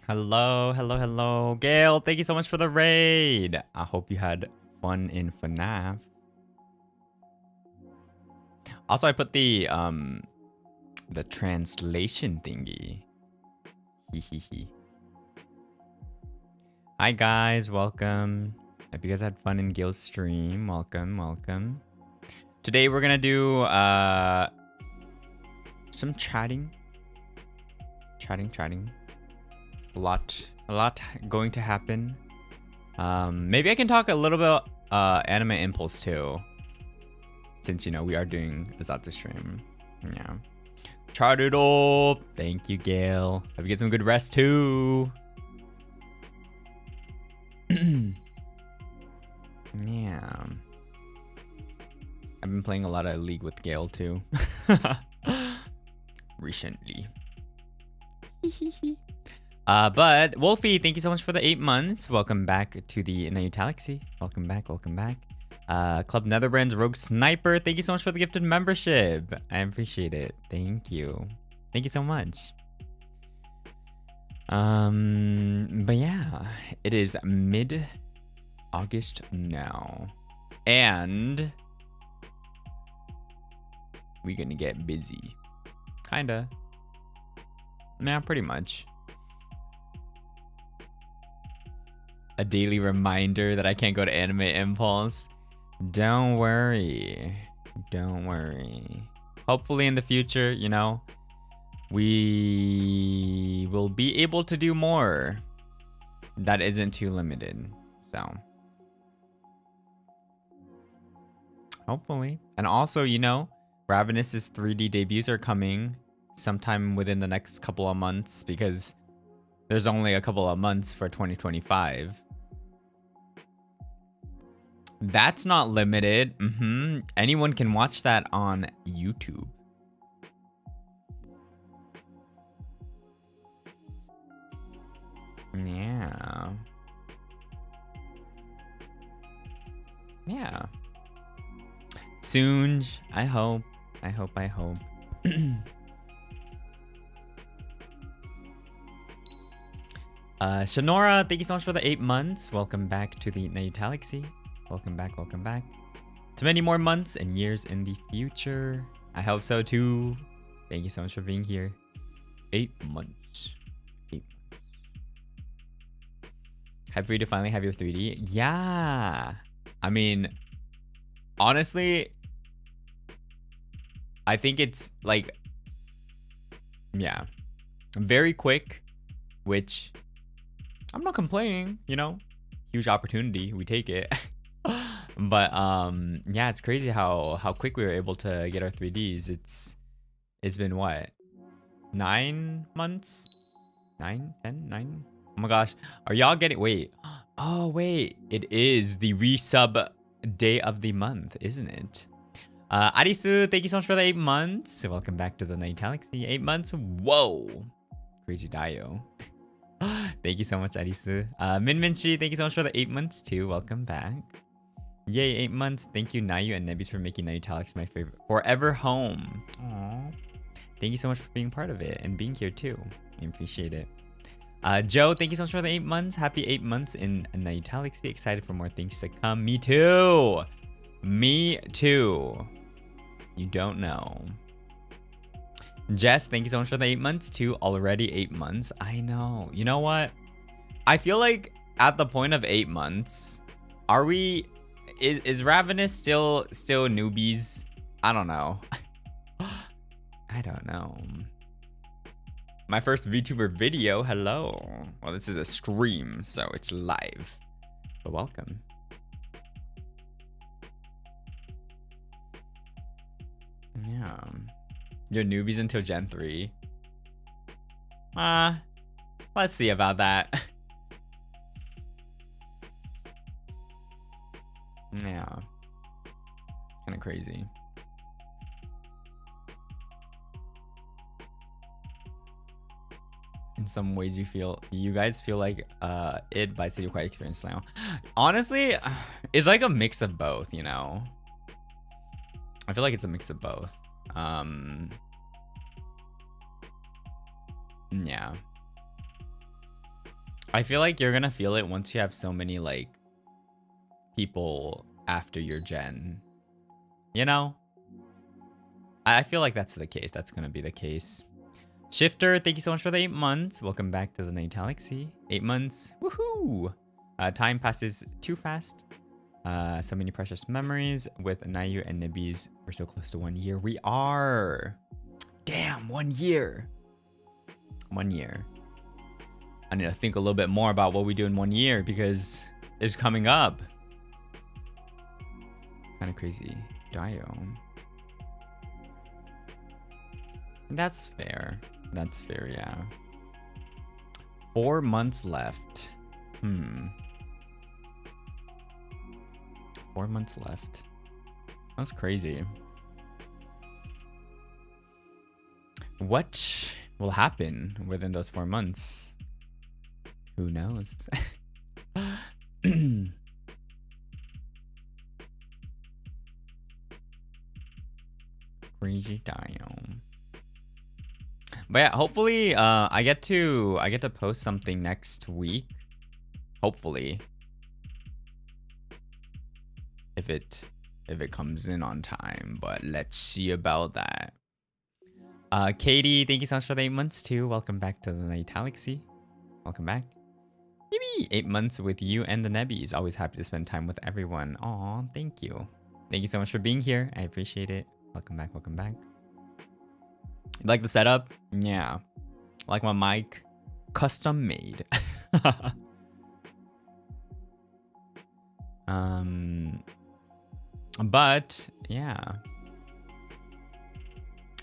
Hello, hello, hello. Gail, thank you so much for the raid. I hope you had fun in FNAF. Also, I put the translation thingy. Hehehe. Hi guys, welcome. Hope you guys had fun in Gail's stream. Welcome, welcome. Today we're gonna do some chatting. Chatting. A lot going to happen. Maybe I can talk a little bit anime impulse too, since you know we are doing a Zatsu stream. Yeah, chart it up. Thank you, Gail. Hope you get some good rest too. Yeah, I've been playing a lot of League with Gail too. Recently. But Wolfie, thank you so much for the 8 months. Welcome back to the Nayutalaxy. Welcome back. Club Netherlands Rogue Sniper, thank you so much for the gifted membership. I appreciate it. Thank you so much. But yeah, it is mid-August now, and we're gonna get busy. Kinda. Yeah, pretty much. A daily reminder that I can't go to Anime Impulse. Don't worry. Hopefully in the future, you know, we will be able to do more that isn't too limited. So hopefully. And also, you know, Ravanis' 3D debuts are coming sometime within the next couple of months, because there's only a couple of months for 2025. That's not limited. Anyone can watch that on YouTube. Yeah. Soon, I hope. Shanora, thank you so much for the 8 months. Welcome back to the Nayutalaxy. Welcome back. To many more months and years in the future. I hope so too. Thank you so much for being here. 8 months. Happy for you to finally have your 3D. Yeah. I mean, honestly, I think it's like, yeah, very quick, which I'm not complaining, you know, huge opportunity. We take it. But yeah, it's crazy how quick we were able to get our 3Ds. It's been what, 9 months? 9, 10, 9? Oh my gosh, are y'all getting, wait, oh wait, it is the resub day of the month, isn't it? Arisu, thank you so much for the 8 months. Welcome back to the Nayutalaxy. 8 months, whoa, crazy Dio. Thank you so much, Arisu. Minminchi, thank you so much for the 8 months too. Welcome back. Yay, 8 months. Thank you, Nayu and Nebbies, for making Nayutalaxy my favorite forever home. Aww. Thank you so much for being part of it and being here too. I appreciate it. Joe, thank you so much for the 8 months. Happy 8 months in Nayutalaxy. Excited for more things to come. Me too. You don't know. Jess, thank you so much for the 8 months too. Already 8 months. I know. You know what? I feel like at the point of 8 months, are we... Is Ravenous still newbies? I don't know. I don't know. My first VTuber video. Hello. Well, this is a stream, so it's live. But welcome. Yeah. You're newbies until Gen 3. Let's see about that. Yeah. Kind of crazy. In some ways you guys feel like id by City quite experienced now. Honestly, it's like a mix of both, you know. I feel like it's a mix of both. Yeah. I feel like you're gonna feel it once you have so many like people after your gen. You know? I feel like that's the case. That's gonna be the case. Shifter, thank you so much for the 8 months. Welcome back to the Nayutalaxy. 8 months. Woohoo! Time passes too fast. So many precious memories with Nayu and Nibbies. We're so close to 1 year. We are. Damn, 1 year. 1 year. I need to think a little bit more about what we do in 1 year because it's coming up. Kind of crazy. Dio. That's fair. That's fair, yeah. 4 months left. 4 months left. That's crazy. What will happen within those 4 months? Who knows? Crazy time. But yeah, hopefully I get to post something next week. Hopefully. If it comes in on time, but let's see about that. Katie, thank you so much for the 8 months too. Welcome back to the Nayutalaxy. Welcome back. Yippee! 8 months with you and the Nebbies. Always happy to spend time with everyone. Aw, thank you. Thank you so much for being here. I appreciate it. Welcome back, welcome back. You like the setup? Yeah. I like my mic. Custom made. But yeah.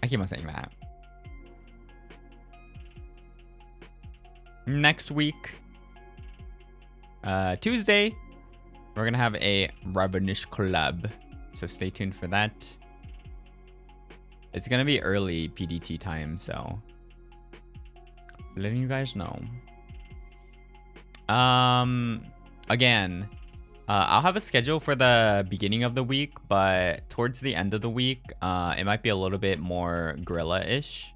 I keep on saying that. Next week, Tuesday, we're gonna have a Ravanis collab, so stay tuned for that. It's gonna be early PDT time, so letting you guys know. Again, I'll have a schedule for the beginning of the week, but towards the end of the week, it might be a little bit more guerrilla-ish,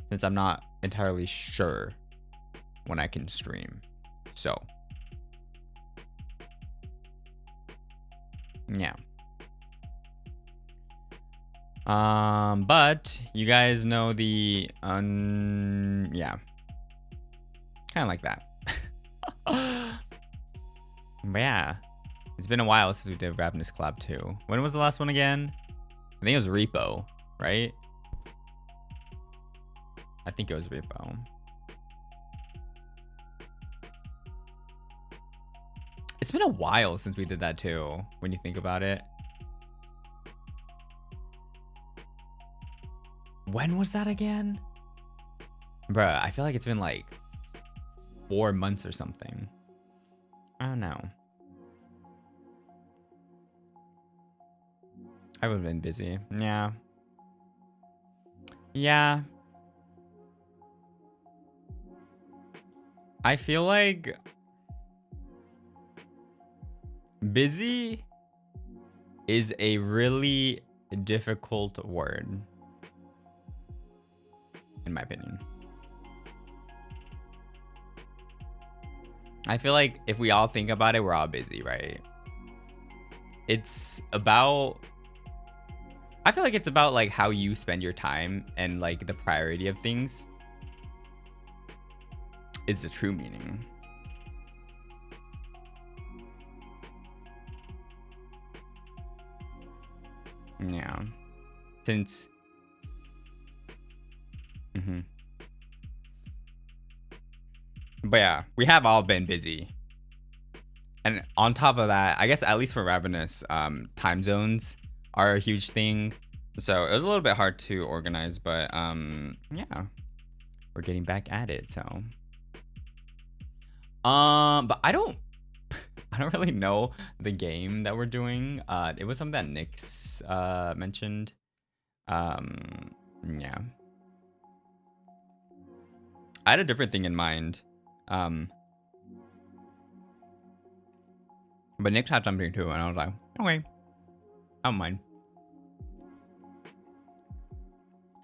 since I'm not entirely sure when I can stream. So yeah. But you guys know the yeah, kind of like that. But yeah, it's been a while since we did Ravanis collab too. When was the last one again? I think it was Repo, right? I think it was Repo. It's been a while since we did that too, when you think about it. When was that again? Bruh, I feel like it's been like 4 months or something. I don't know. I would have been busy. Yeah. Yeah. I feel like busy is a really difficult word, in my opinion. I feel like if we all think about it, we're all busy, right? It's about, I feel like it's about like how you spend your time and like the priority of things is the true meaning. Yeah. Since but yeah, we have all been busy. And on top of that, I guess at least for Ravenous, time zones are a huge thing. So it was a little bit hard to organize, but yeah, we're getting back at it. So but I don't really know the game that we're doing. It was something that Nyx mentioned. Yeah, I had a different thing in mind. But Nyx had something too, and I was like, okay, I don't mind.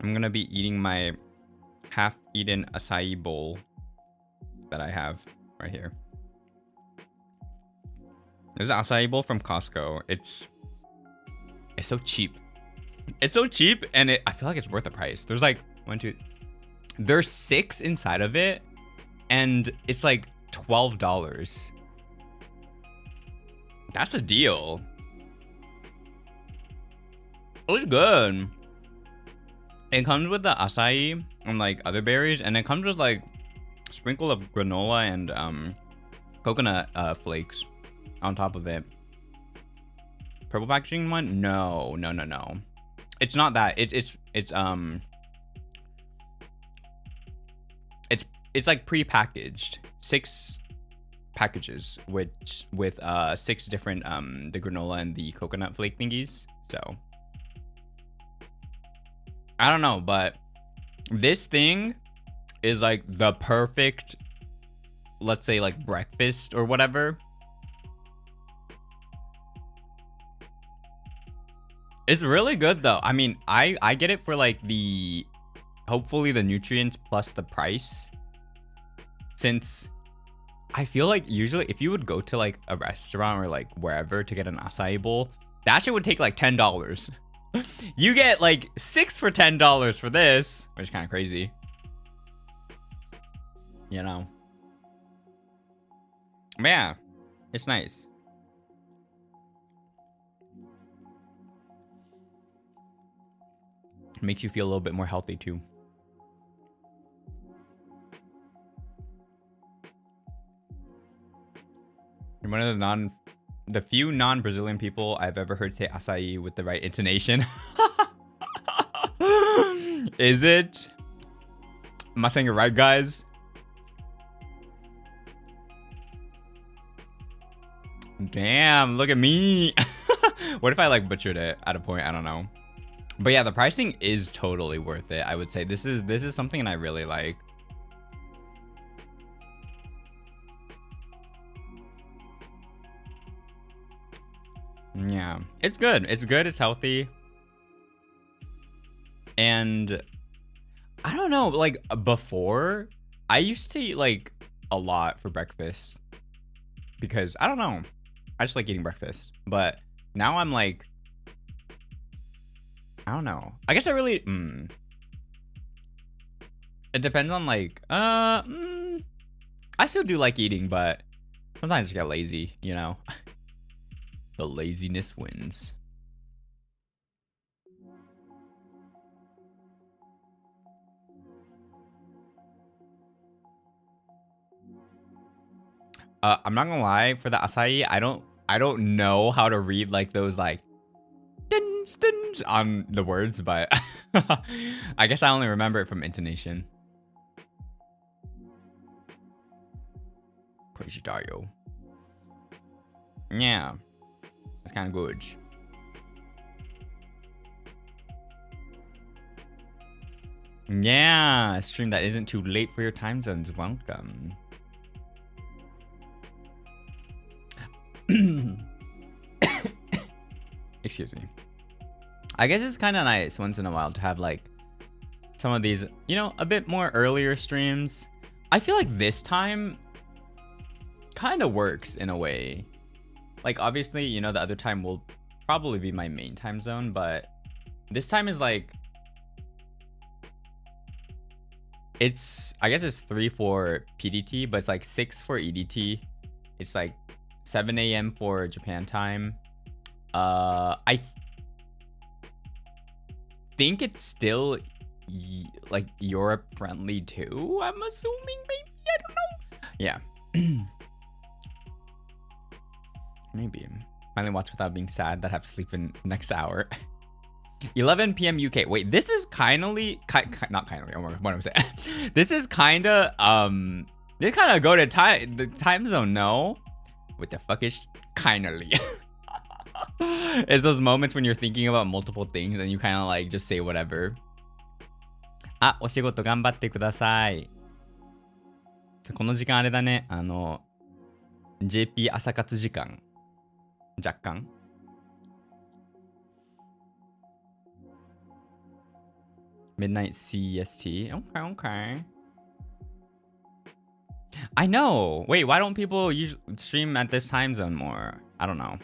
I'm gonna be eating my half-eaten acai bowl that I have. right here. There's an acai bowl from Costco. It's so cheap. It's so cheap, and I feel like it's worth the price. There's like there's 6 inside of it, and it's like $12. That's a deal. It's good. It comes with the acai and like other berries, and it comes with like a sprinkle of granola and coconut flakes on top of it. Purple packaging one? No. It's not that. It's like pre-packaged. 6 packages with 6 different the granola and the coconut flake thingies. So I don't know, but this thing is like the perfect, let's say, like breakfast or whatever. It's really good though. I mean, I get it for like the, hopefully the nutrients plus the price, since I feel like usually if you would go to like a restaurant or like wherever to get an acai bowl, that shit would take like $10. You get like 6 for $10 for this, which is kind of crazy, you know. But yeah, it's nice. It makes you feel a little bit more healthy too. You're one of the few non-Brazilian people I've ever heard say acai with the right intonation. Is it? Am I saying it right, guys? Damn, look at me. What if I like butchered it at a point? I don't know. But yeah, the pricing is totally worth it. I would say this is something I really like. Yeah, it's good. It's good. It's healthy. And I don't know, like before, I used to eat like a lot for breakfast because I don't know, I just like eating breakfast. But now I'm like, I don't know. I guess I really, it depends on like, I still do like eating, but sometimes I get lazy, you know. The laziness wins. I'm not gonna lie, for the acai, I don't know how to read like those like dins, dins on the words, but I guess I only remember it from intonation. Crazy Dario. Yeah, it's kind of good. Yeah, a stream that isn't too late for your time zones. Welcome. Excuse me. I guess it's kind of nice once in a while to have like some of these, you know, a bit more earlier streams. I feel like this time kind of works in a way. Like obviously, you know, the other time will probably be my main time zone, but this time is like, it's, I guess it's 3 for PDT, but it's like 6 for EDT. It's like 7 a.m. for Japan time. I think it's still like Europe friendly too, I'm assuming, maybe, I don't know. Yeah. Maybe. Finally watch without being sad that I have to sleep in next hour. 11 p.m. UK. Wait, this is not kindly. Oh my God, what am I saying? This is kinda they kind of go to the time zone, no? What the fuck is kindly? It's those moments when you're thinking about multiple things and you kind of like just say whatever. あ、お仕事頑張ってください。この時間あれだね。JP 朝活時間。若干。Midnight CEST. Okay, okay. I know. Wait, why don't people usually stream at this time zone more? I don't know.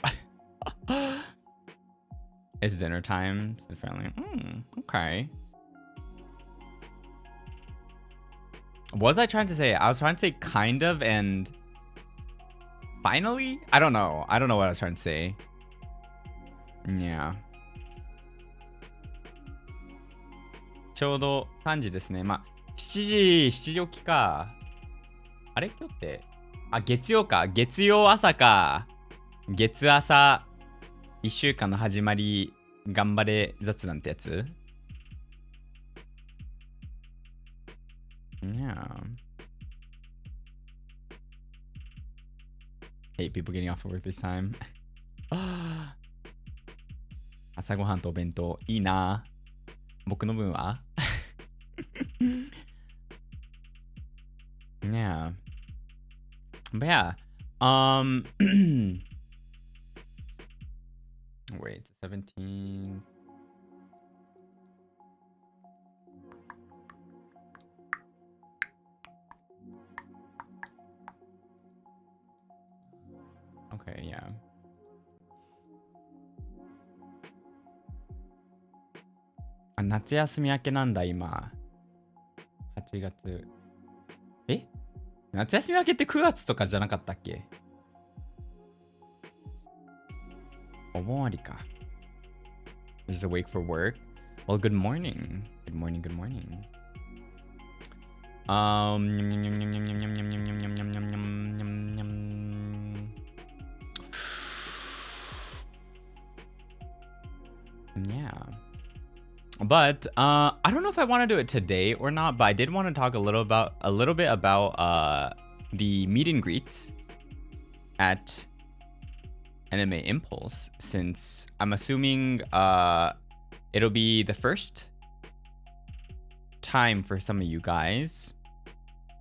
It's dinner time. So friendly. Okay. What was I trying to say? I was trying to say kind of and finally? I don't know. I don't know what I was trying to say. Yeah. ちょうど3時ですね。まあ、7時起きか。あれ今日って。あ、月曜か。月曜朝か。月朝、1週間の始まり、頑張れ雑談ってやつ？ Yeah. Hate people getting off of work this time. 朝ごはんとお弁当、いいな。僕の分はYeah. But yeah. Wait, 17. Okay, yeah. Ah, 夏休み明けなんだ今。8月。え？夏休み明けって9月とかじゃなかったっけ？お盆終わりか。Just awake for work? Well, good morning. Good morning, good morning. Yeah. But I don't know if I want to do it today or not, but I did want to talk a little bit about the meet and greets at Anime Impulse, since I'm assuming it'll be the first time for some of you guys.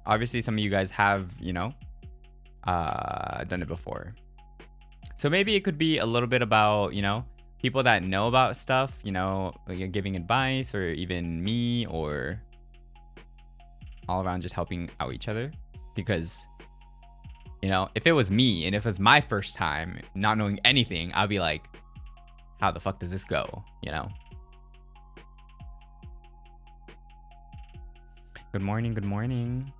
Obviously, some of you guys have, you know, done it before. So maybe it could be a little bit about, you know, people that know about stuff, you know, like giving advice, or even me, or all around just helping out each other. Because, you know, if it was me and if it was my first time not knowing anything, I'd be like, how the fuck does this go? You know? Good morning, good morning.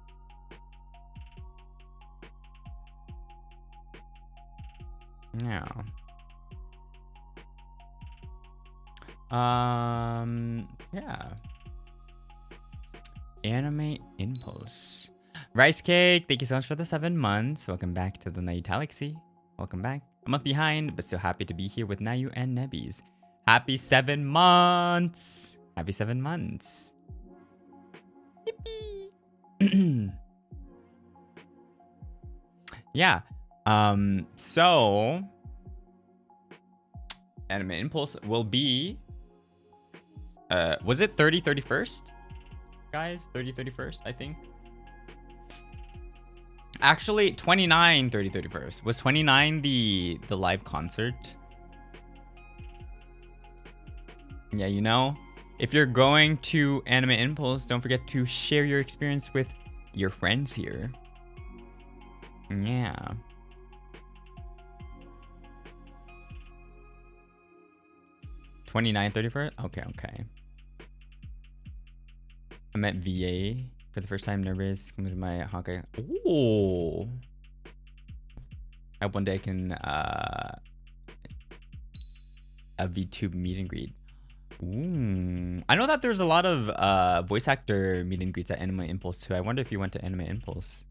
Yeah. Yeah. Anime Impulse. Rice Cake, thank you so much for the 7 months. Welcome back to the Nayutalaxy. Welcome back. A month behind, but still happy to be here with Nayu and Nebbies. Happy 7 months! Happy 7 months. Yippee! Yeah. So Anime Impulse will be was it 31st? Guys, 31st, I think. Actually, 31st. Was 29 the live concert? Yeah, you know, if you're going to Anime Impulse, don't forget to share your experience with your friends here. Yeah. '29th, 31st? Okay. I'm at VA for the first time, nervous. Coming to my Hawkeye. Ooh. I hope one day I can a VTuber meet and greet. Ooh. I know that there's a lot of voice actor meet and greets at Anime Impulse too. I wonder if you went to Anime Impulse.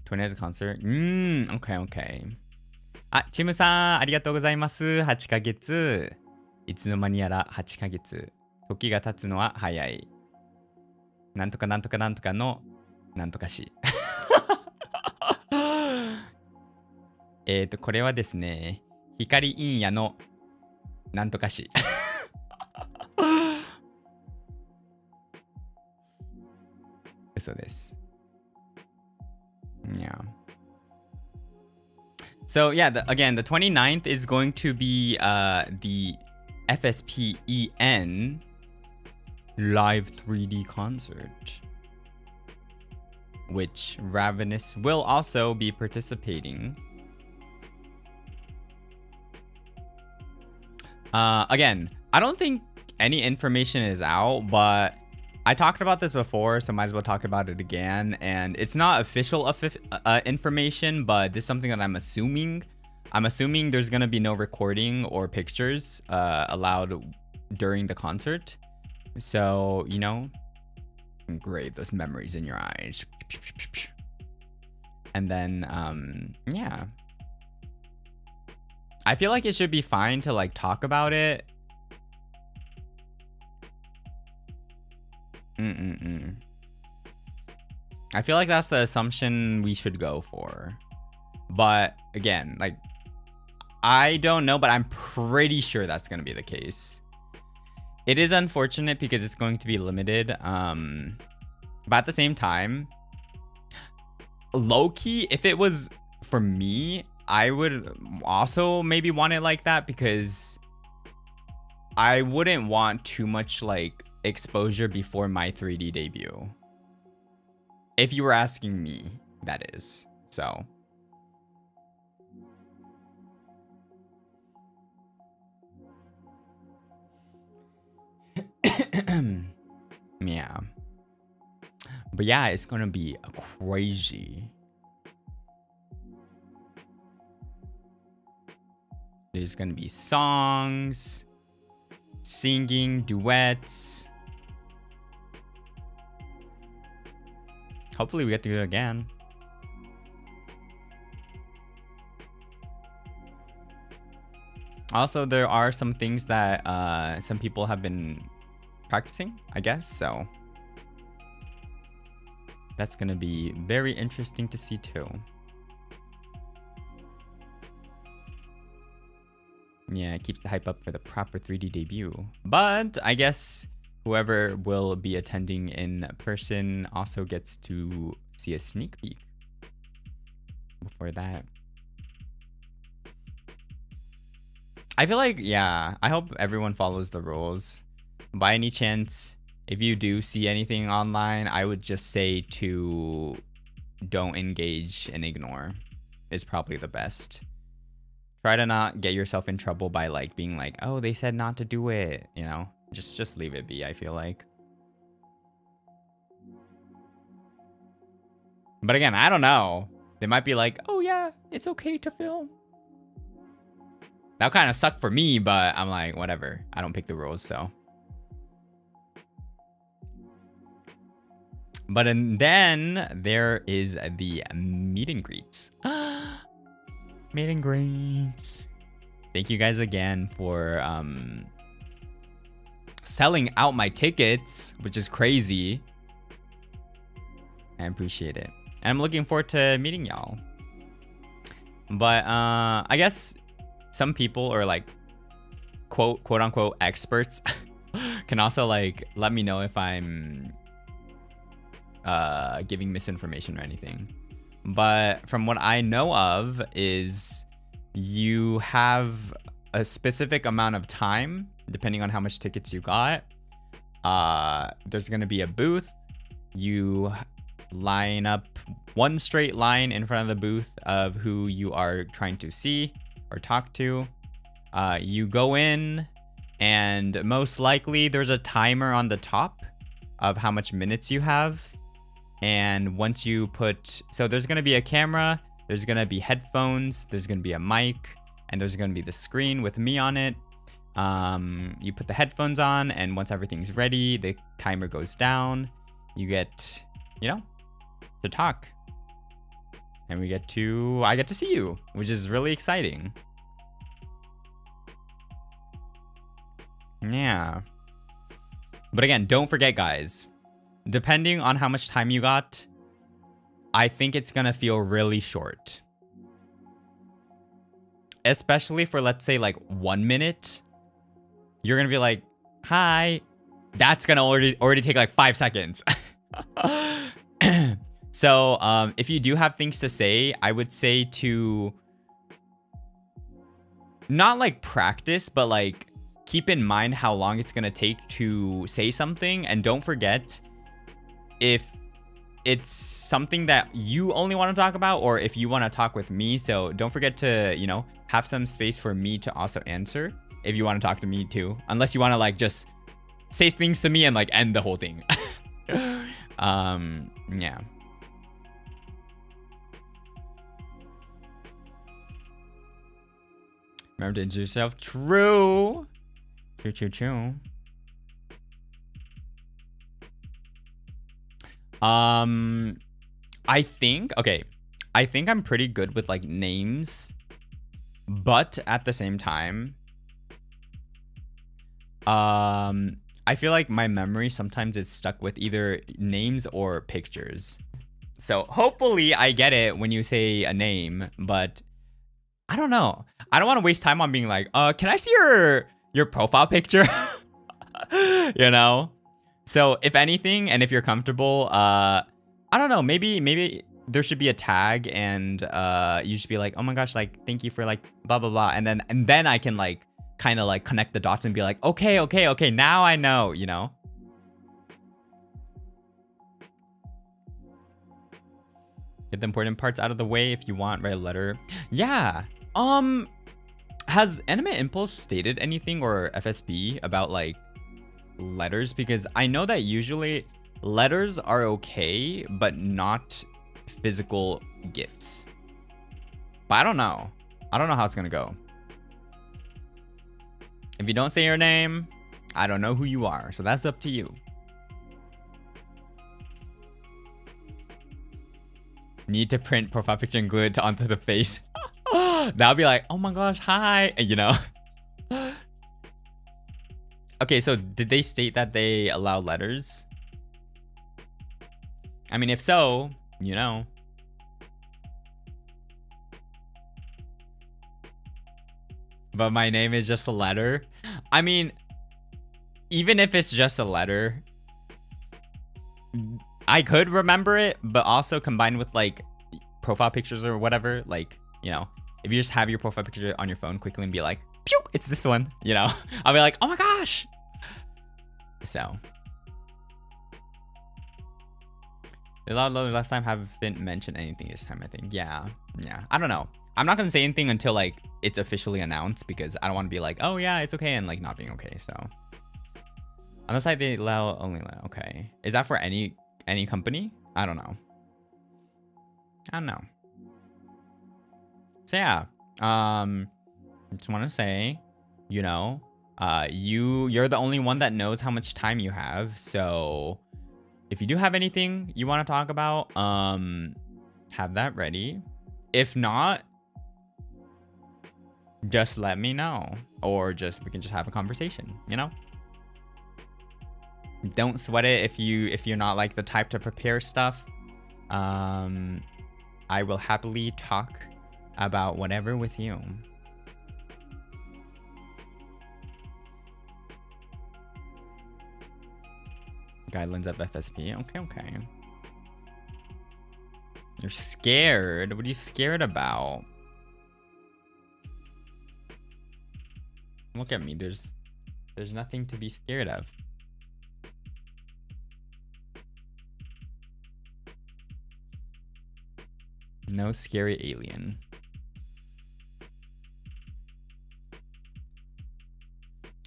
29th concert? Okay. あ、チムさん、ありがとうございます。8ヶ月。いつの間にやら8ヶ月。時が経つのは早い。なんとかなんとかなんとかのなんとかし。これはですね、光陰夜のなんとかし。嘘です。Yeah. So yeah, again, the 29th is going to be the FSPEN live 3D concert. which Ravanis will also be participating. Again, I don't think any information is out, but I talked about this before, so might as well talk about it again. And it's not official information, but this is something that I'm assuming. I'm assuming there's gonna be no recording or pictures allowed during the concert. So, you know, engrave those memories in your eyes. And then, yeah. I feel like it should be fine to like talk about it. I feel like that's the assumption we should go for. But again, like, I don't know, but I'm pretty sure that's going to be the case. It is unfortunate because it's going to be limited. But at the same time, low-key, if it was for me, I would also maybe want it like that, because I wouldn't want too much like exposure before my 3D debut. If you were asking me, that is. So yeah. But yeah, it's gonna be crazy. There's gonna be songs, singing, duets. Hopefully we get to do it again. Also, there are some things that some people have been practicing, I guess, so that's gonna be very interesting to see too. Yeah, it keeps the hype up for the proper 3D debut. But I guess whoever will be attending in person also gets to see a sneak peek before that. I feel like, yeah, I hope everyone follows the rules. By any chance, if you do see anything online, I would just say to don't engage and ignore is probably the best. Try to not get yourself in trouble by like being like, oh, they said not to do it, you know? Just leave it be, I feel like. But again, I don't know. They might be like, oh yeah, it's okay to film. That kind of sucked for me, but I'm like, whatever. I don't pick the rules, so. But and then there is the meet and greets. Meet and greets. Thank you guys again for selling out my tickets, which is crazy. I appreciate it. And I'm looking forward to meeting y'all. But I guess some people, or like quote unquote experts, can also like let me know if I'm giving misinformation or anything. But from what I know of is you have a specific amount of time depending on how much tickets you got. There's going to be a booth. You line up one straight line in front of the booth of who you are trying to see or talk to. You go in, and most likely there's a timer on the top of how much minutes you have. And once you put, so there's going to be a camera, there's going to be headphones, there's going to be a mic, and there's going to be the screen with me on it. You put the headphones on, and once everything's ready, the timer goes down. You get, you know, to talk. And I get to see you, which is really exciting. Yeah. But again, don't forget, guys. Depending on how much time you got, I think it's gonna feel really short. Especially for, let's say, like 1 minute. You're gonna be like, hi. That's gonna already take like 5 seconds. So, if you do have things to say, I would say to not like practice, but like keep in mind how long it's gonna take to say something. And don't forget, if it's something that you only want to talk about, or if you want to talk with me. So don't forget to, you know, have some space for me to also answer if you want to talk to me too. Unless you want to like just say things to me and like end the whole thing. Yeah. Remember to introduce yourself. True. True. I think I'm pretty good with like names, but at the same time, I feel like my memory sometimes is stuck with either names or pictures. So hopefully I get it when you say a name, but I don't know. I don't want to waste time on being like, can I see your profile picture? You know? So if anything, and if you're comfortable, I don't know, maybe there should be a tag, and you should be like, oh my gosh, like thank you for like blah blah blah, and then I can like kind of like connect the dots and be like, okay, now I know, you know? Get the important parts out of the way if you want. Write a letter. Yeah. Has Anime Impulse stated anything, or FSB, about like letters? Because I know that usually letters are okay, but not physical gifts. But I don't know how it's gonna go. If you don't say your name, I don't know who you are, so that's up to you. Need to print profile picture and glue it onto the face. That'll be like, oh my gosh, hi, you know. Okay, so did they state that they allow letters? I mean, if so, you know. But my name is just a letter. I mean, even if it's just a letter, I could remember it, but also combined with like profile pictures or whatever, like, you know, if you just have your profile picture on your phone quickly and be like, pew, it's this one, you know, I'll be like, oh my gosh. So the last time haven't mentioned anything this time, I think. Yeah. I don't know. I'm not gonna say anything until like it's officially announced, because I don't want to be like, oh yeah, it's okay, and like not being okay. So on the side they allow only, okay. Is that for any company? I don't know. So yeah, just want to say, you know, you're the only one that knows how much time you have. So if you do have anything you want to talk about, have that ready. If not, just let me know, or we can just have a conversation, you know? Don't sweat it if you're not like the type to prepare stuff. I will happily talk about whatever with you. Guidelines of FSP. Okay. You're scared. What are you scared about? Look at me. There's nothing to be scared of. No scary alien.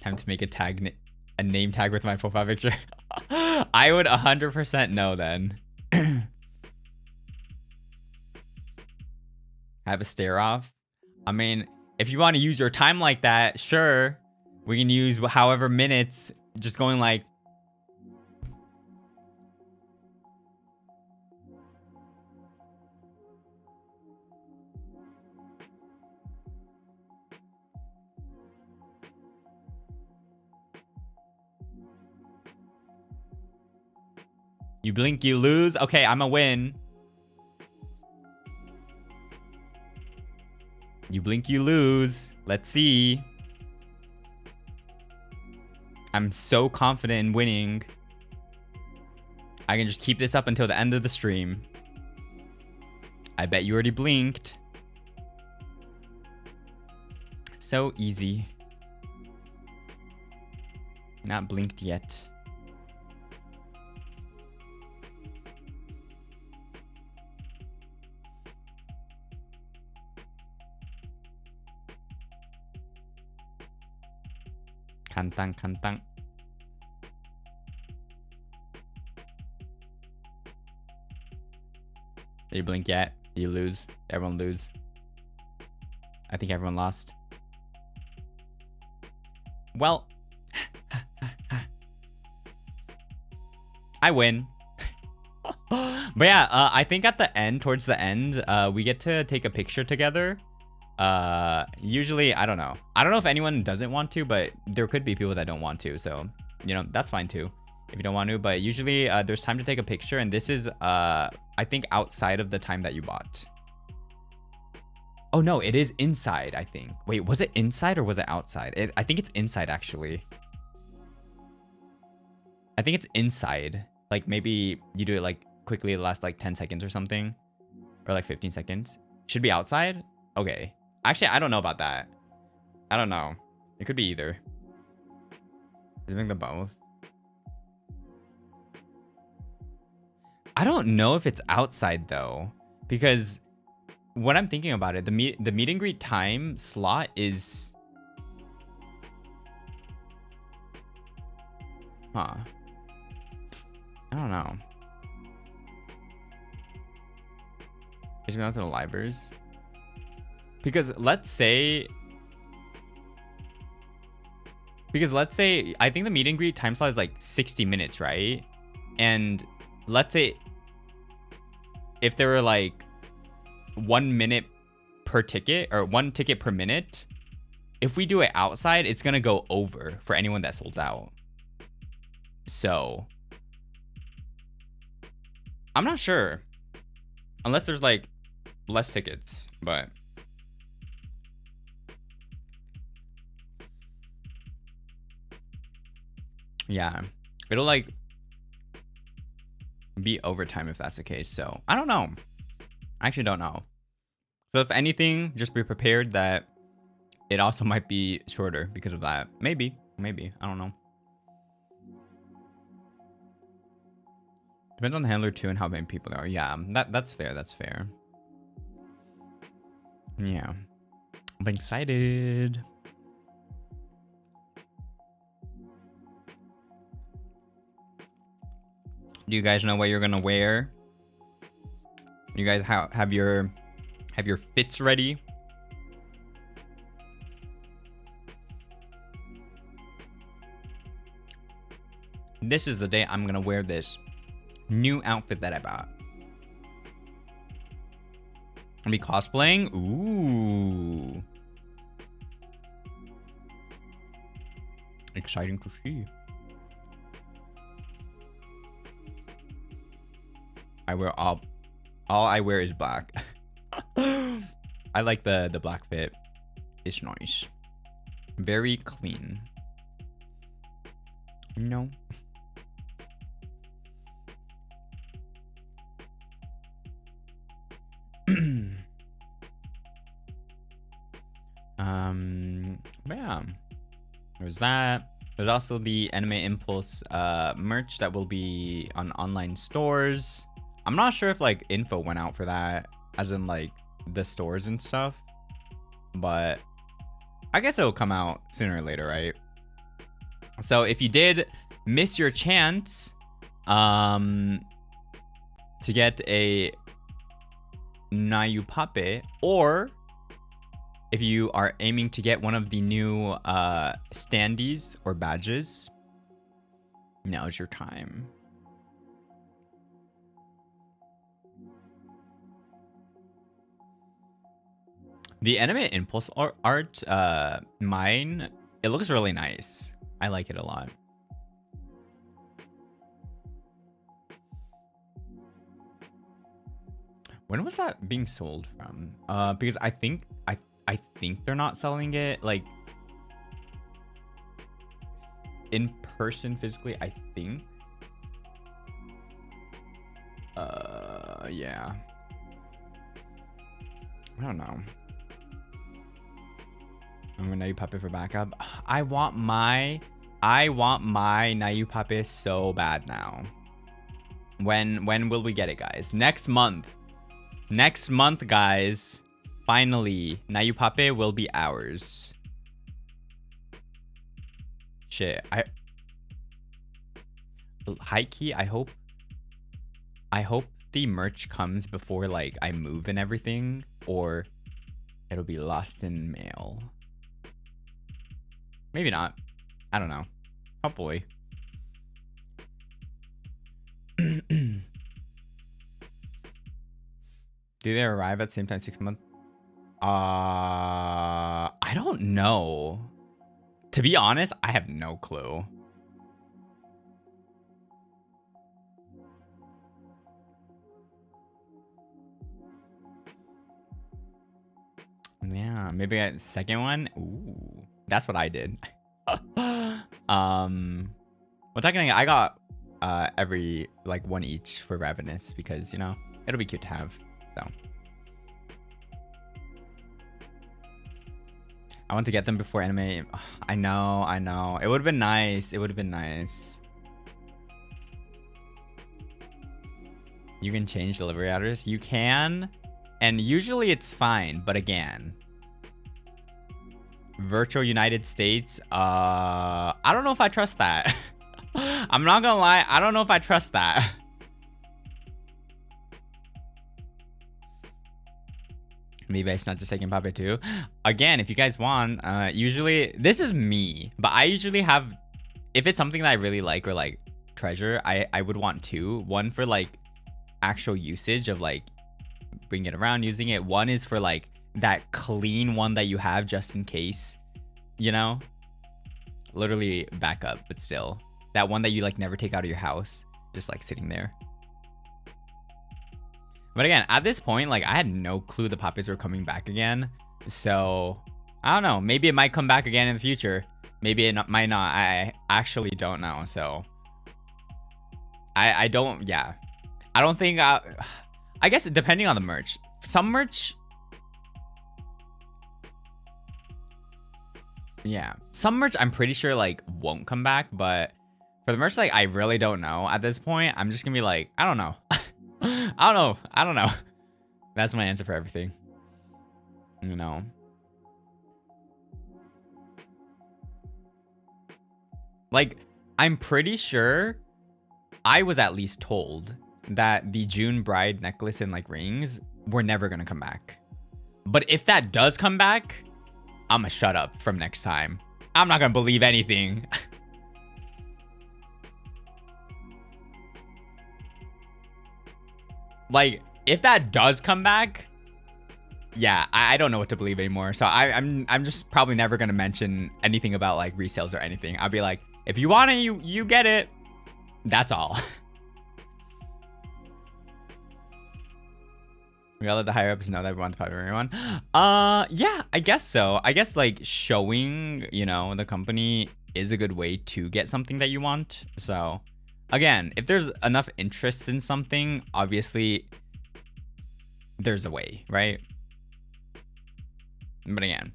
Time to make a name tag with my profile picture. I would 100% know then. Have a stare off. I mean, if you want to use your time like that, sure. We can use however minutes, just going like, you blink, you lose. Okay, I'm a win. You blink, you lose. Let's see. I'm so confident in winning. I can just keep this up until the end of the stream. I bet you already blinked. So easy. Not blinked yet. Kantang, kantang. You blink yet? You lose. Everyone lose. I think everyone lost. Well, I win. But yeah, I think at the end, towards the end, we get to take a picture together. Usually, I don't know if anyone doesn't want to, but there could be people that don't want to, so you know, that's fine too if you don't want to. But usually there's time to take a picture, and this is I think outside of the time that you bought. Oh no, it is inside, I think. Wait, was it inside or was it outside? I think it's inside, actually. I think it's inside. Like, maybe you do it like quickly, it lasts like 10 seconds or something, or like 15 seconds. Should be outside. Okay, actually, I don't know about that. I don't know. It could be either. Doing the both. I don't know if it's outside though, because when I'm thinking about it, the meet and greet time slot is, I don't know. Is it going to the libraries? Because let's say, I think the meet and greet time slot is like 60 minutes, right? And let's say if there were like 1 minute per ticket, or 1 ticket per minute, if we do it outside, it's gonna go over for anyone that sold out. So I'm not sure, unless there's like less tickets, but yeah, it'll like be overtime if that's the case. So I don't know. I actually don't know. So if anything, just be prepared that it also might be shorter because of that. Maybe. I don't know. Depends on the handler too and how many people there are. Yeah, that's fair. That's fair. Yeah. I'm excited. Do you guys know what you're gonna wear? You guys have your fits ready? This is the day I'm gonna wear this new outfit that I bought. I'll be cosplaying. Ooh, exciting to see. I wear all I wear is black. I like the black fit. It's nice. Very clean. No. But yeah, there's that. There's also the Anime Impulse merch that will be on online stores. I'm not sure if like info went out for that, as in like the stores and stuff, but I guess it'll come out sooner or later, right? So if you did miss your chance to get a Nayupape, or if you are aiming to get one of the new standees or badges, now's your time. The Anime Impulse art, mine, it looks really nice. I like it a lot. When was that being sold from? Because I think they're not selling it like in person physically, I think. Yeah. I don't know. I'm gonna Nayupape for backup. I want my Nayupape so bad now. When will we get it, guys? Next month. Next month, guys. Finally, Nayupape will be ours. shit. High key, I hope the merch comes before like I move and everything, or it'll be lost in mail. Maybe not. I don't know. Hopefully. Do they arrive at the same time 6 months? I don't know. To be honest, I have no clue. Yeah, maybe a second one. Ooh, that's what I did. Well, technically, I got every like one each for Ravenous because you know it'll be cute to have. So I want to get them before anime. I know. It would have been nice. You can change delivery address. You can. And usually it's fine, but again, virtual United States, I don't know if I trust that. I'm not gonna lie, I don't know if I trust that. Maybe it's not just taking Pape too. Again, if you guys want, usually, this is me, but I usually have, if it's something that I really like or like treasure, I would want two. One for like actual usage of like, bring it around using it. One is for like that clean one that you have just in case, you know, literally backup, but still that one that you like never take out of your house, just like sitting there. But again, at this point, like I had no clue the puppies were coming back again, so I don't know, maybe it might come back again in the future, maybe it might not. I actually don't know. So I don't, yeah, I don't think I guess depending on the merch. Some merch, yeah, some merch I'm pretty sure like won't come back, but for the merch, like I really don't know at this point. I'm just gonna be like, I don't know. I don't know. That's my answer for everything, you know. Like I'm pretty sure I was at least told that the June bride necklace and like rings were never gonna come back. But if that does come back, I'ma shut up from next time. I'm not gonna believe anything. Like if that does come back, yeah, I don't know what to believe anymore. So I'm just probably never gonna mention anything about like resales or anything. I'll be like, if you want it, you get it. That's all. We gotta let the higher ups know that we want to pay everyone. Yeah, I guess so. I guess like showing, you know, the company is a good way to get something that you want. So again, if there's enough interest in something, obviously there's a way, right? But again,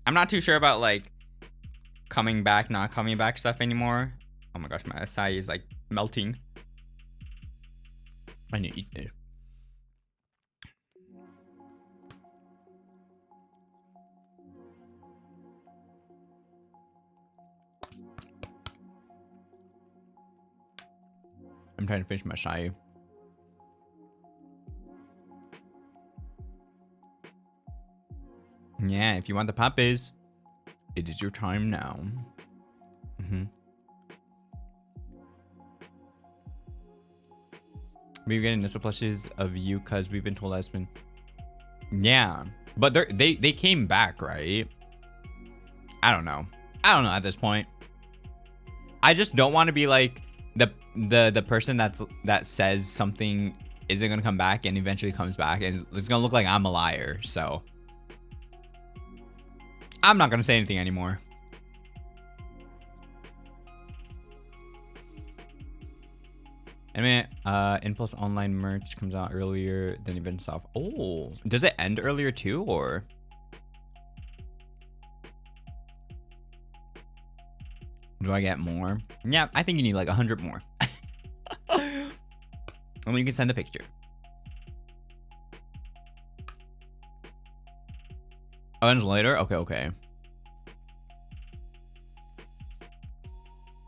I'm not too sure about like coming back, not coming back stuff anymore. Oh my gosh, my acai is like melting. I need to eat it. I'm trying to finish my acai. Yeah, if you want the puppies, it is your time now. We've getting initial plushes of you because we've been told that's been. Yeah, but they came back, right? I don't know at this point. I just don't want to be like the person that says something isn't gonna come back and eventually comes back, and it's gonna look like I'm a liar. So I'm not gonna say anything anymore. Anyway, Impulse Online merch comes out earlier than events off. Oh, does it end earlier too, or? Do I get more? Yeah, I think you need like 100 more. And then you can send a picture. Oh, ends later? Okay.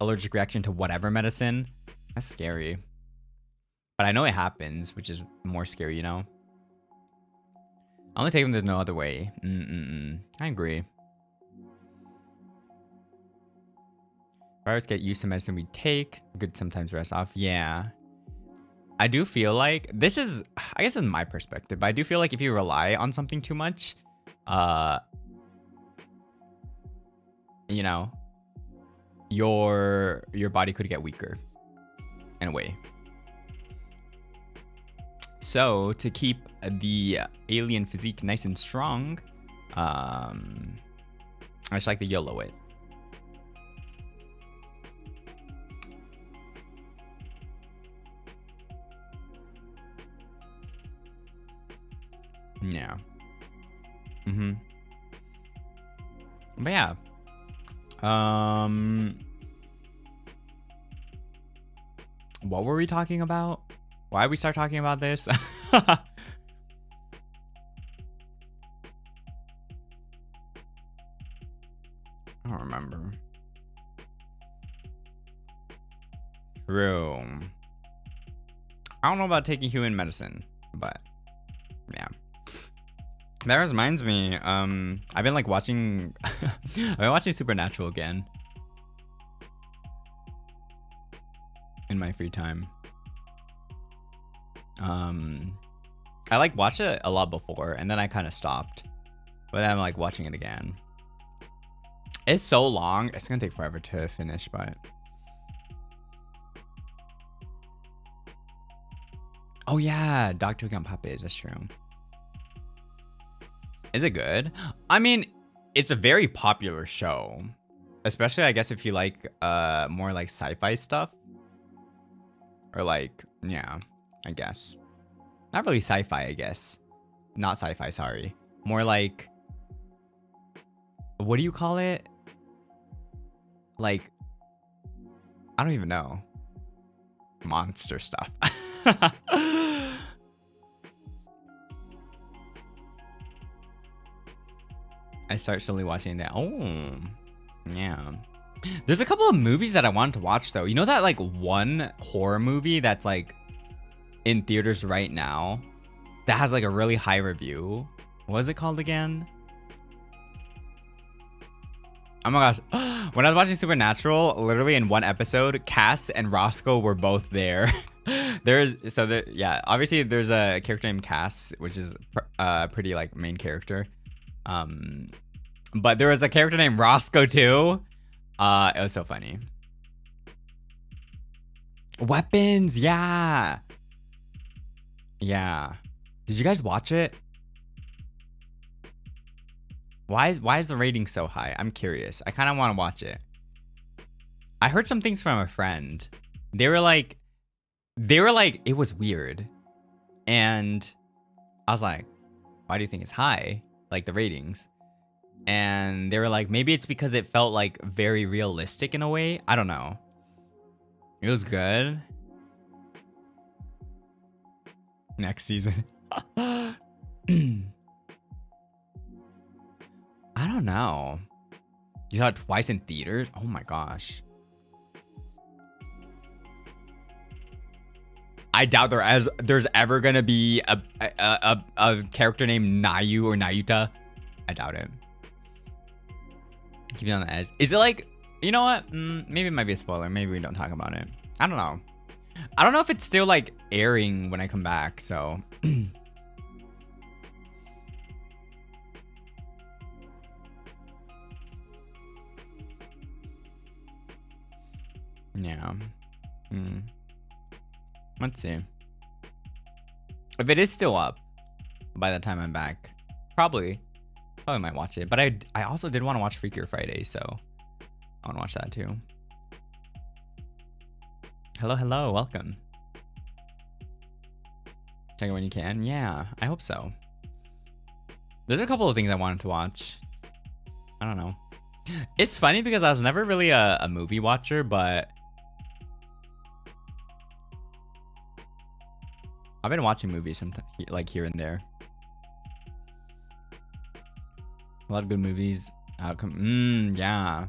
allergic reaction to whatever medicine. That's scary. But I know it happens, which is more scary, you know? I only take them there's no other way. I agree. Virus get used to medicine we take. Good sometimes rest off. Yeah. I do feel like this is, I guess in my perspective, but I do feel like if you rely on something too much, you know, your body could get weaker in a way. So to keep the alien physique nice and strong, I just like to YOLO it. Yeah. But yeah. What were we talking about? Why did we start talking about this? I don't remember. True. I don't know about taking human medicine, but yeah. That reminds me, I've been like watching I've been watching Supernatural again in my free time. I like watched it a lot before and then I kind of stopped, but I'm like watching it again. It's so long, it's gonna take forever to finish, but oh yeah, Dr. Gun Puppets, that's true. Is it good? I mean, it's a very popular show, especially I guess if you like more like sci-fi stuff, or like, yeah, I guess not really sci-fi, I guess not sci-fi, sorry, more like, what do you call it, like, I don't even know, monster stuff. I start slowly watching that. Oh, yeah. There's a couple of movies that I wanted to watch though. You know that like one horror movie that's like in theaters right now that has like a really high review? What is it called again? Oh my gosh. When I was watching Supernatural, literally in one episode, Cass and Roscoe were both there. Yeah, obviously there's a character named Cass, which is pretty like main character. But there was a character named Roscoe too. It was so funny. Weapons, yeah. Yeah. Did you guys watch it? Why is the rating so high? I'm curious. I kind of want to watch it. I heard some things from a friend. They were like, it was weird. And I was like, why do you think it's high? Like the ratings. And they were like, maybe it's because it felt like very realistic in a way. I don't know. It was good. Next season. I don't know. You saw it twice in theaters? Oh my gosh. I doubt there's ever gonna be a character named Nayu or Nayuta. I doubt it. Keep it on the edge. Is it like, you know what? Maybe it might be a spoiler. Maybe we don't talk about it. I don't know. I don't know if it's still like airing when I come back, so. Yeah. Let's see. If it is still up by the time I'm back, probably might watch it. But I also did want to watch Freakier Friday, so I want to watch that too. Hello, welcome. Check it when you can. Yeah, I hope so. There's a couple of things I wanted to watch. I don't know. It's funny because I was never really a movie watcher, but I've been watching movies sometimes, like here and there. A lot of good movies. Outcome. Yeah.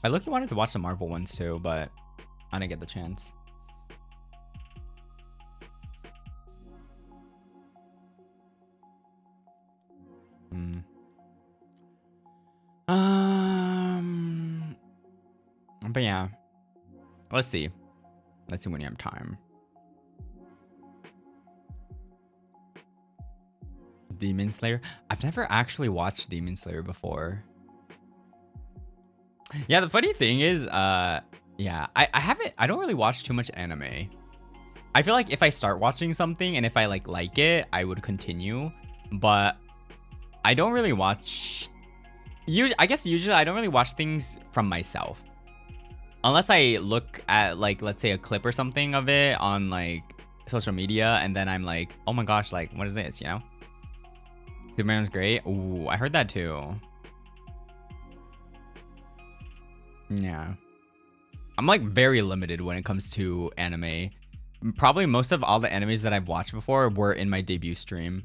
I look, wanted to watch the Marvel ones too, but I didn't get the chance. But yeah, let's see. Let's see when you have time. Demon Slayer. I've never actually watched Demon Slayer before. Yeah, the funny thing is, yeah, I don't really watch too much anime. I feel like if I start watching something and if I like it, I would continue. But I don't really watch. I guess usually I don't really watch things from myself. Unless I look at like, let's say a clip or something of it on like social media, and then I'm like, oh my gosh, like what is this, you know? Superman's great. Ooh, I heard that too. Yeah. I'm like very limited when it comes to anime. Probably most of all the animes that I've watched before were in my debut stream.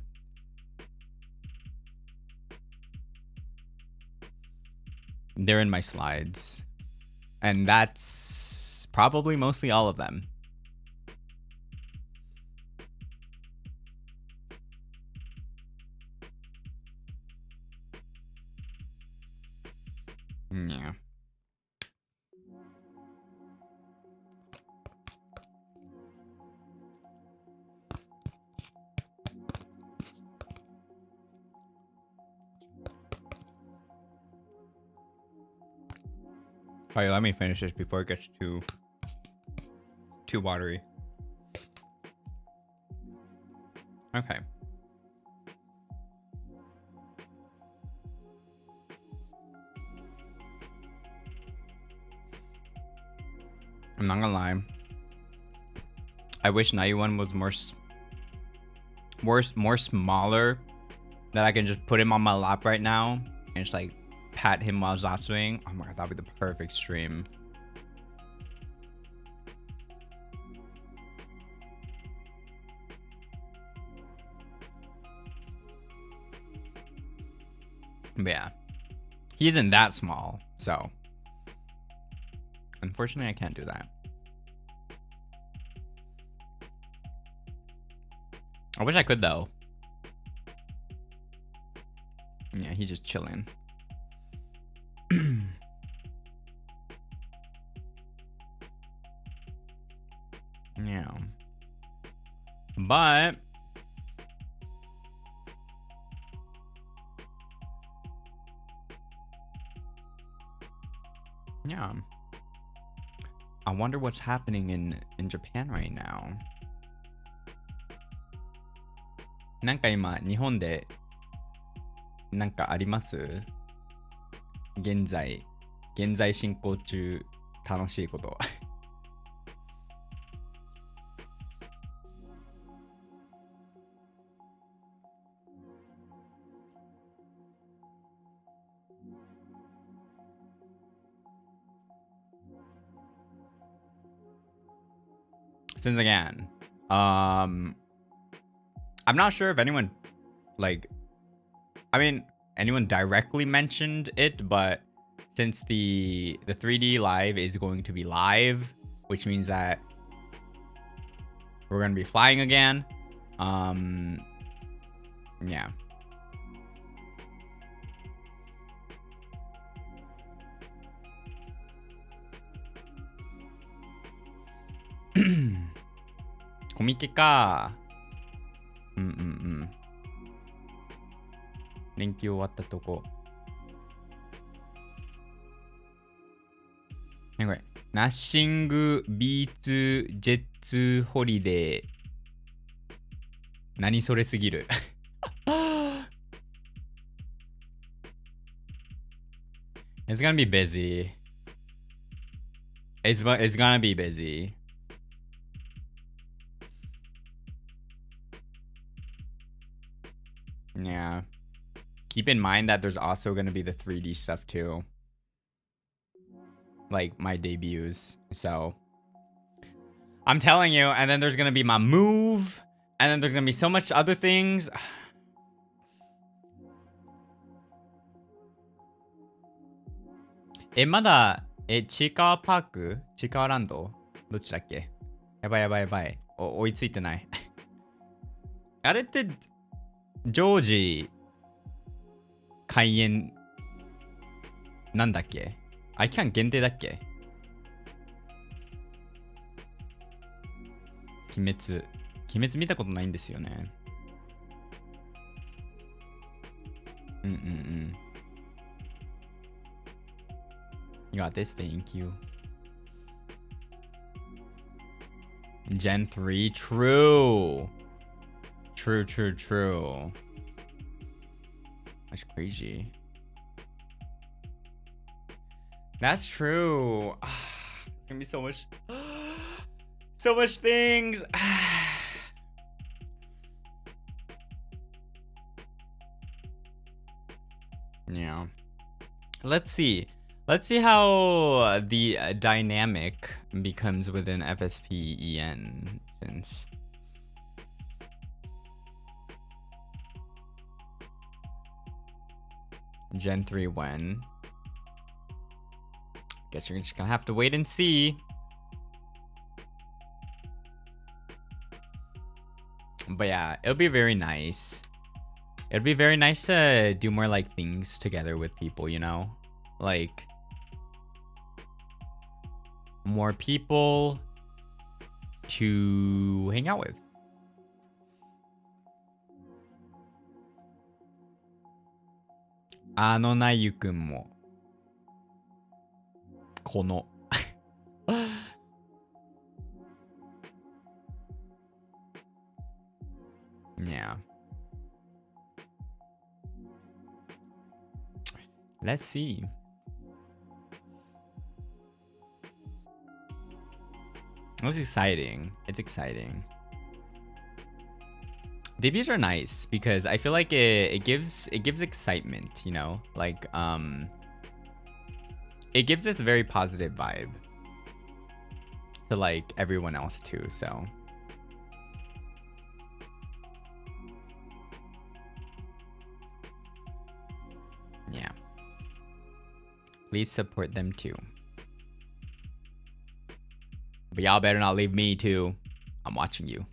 They're in my slides. And that's probably mostly all of them. Yeah. Alright, let me finish this before it gets too watery. Okay. I'm not gonna lie. I wish Nayuta was more smaller, that I can just put him on my lap right now and just like pat him while Zatsuing. Oh my god, that'd be the perfect stream. But yeah, he isn't that small, so unfortunately I can't do that. I wish I could though. Yeah, he's just chilling. Yeah. But yeah. I wonder what's happening in Japan right now. なんか今日本でなんかあります？現在進行中楽しいこと。Since again, I'm not sure if anyone anyone directly mentioned it, but since the 3D live is going to be live, which means that we're going to be flying again. Yeah. Komike ka. 連休終わったとこ。ね、これ。ナッシング B2 ジェッツホリデー。何それすぎる。It's gonna be busy. It's gonna be busy. Yeah. Keep in mind that there's also going to be the 3D stuff too. Like my debuts. So I'm telling you, and then there's going to be my move, and then there's going to be so much other things. Mada ちいかわパークちいかわランドどっちだっけ？やばいやばいやばい。追いついてない。あれって、常時、開園、なんだっけ？あれ期間限定だっけ？鬼滅見たことないんですよね。うんうんうん。You got this, thank you. Gen 3, true. True. That's crazy. That's true. It's gonna be so much. So much things. Yeah. Let's see how the dynamic becomes within FSPEN since Gen 3 when. Guess you're just gonna have to wait and see. But yeah, it'll be very nice. It'd be very nice to do more like things together with people, you know? Like more people to hang out with. Nayu kun mo. Kono. Yeah. Let's see. It's exciting. It's exciting. Debuts are nice because I feel like it gives excitement, you know? Like it gives this very positive vibe to like everyone else too, so yeah. Please support them too. But y'all better not leave me too. I'm watching you.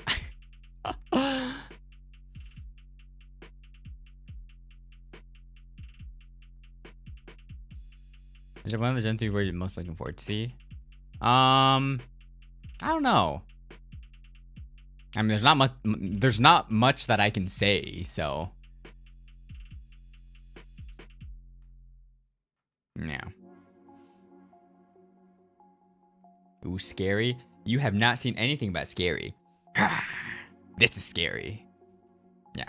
Is there one of the Gen 3 where you're most looking forward to see? I don't know. I mean, there's not much that I can say, so yeah. Ooh, scary. You have not seen anything about scary. This is scary. Yeah.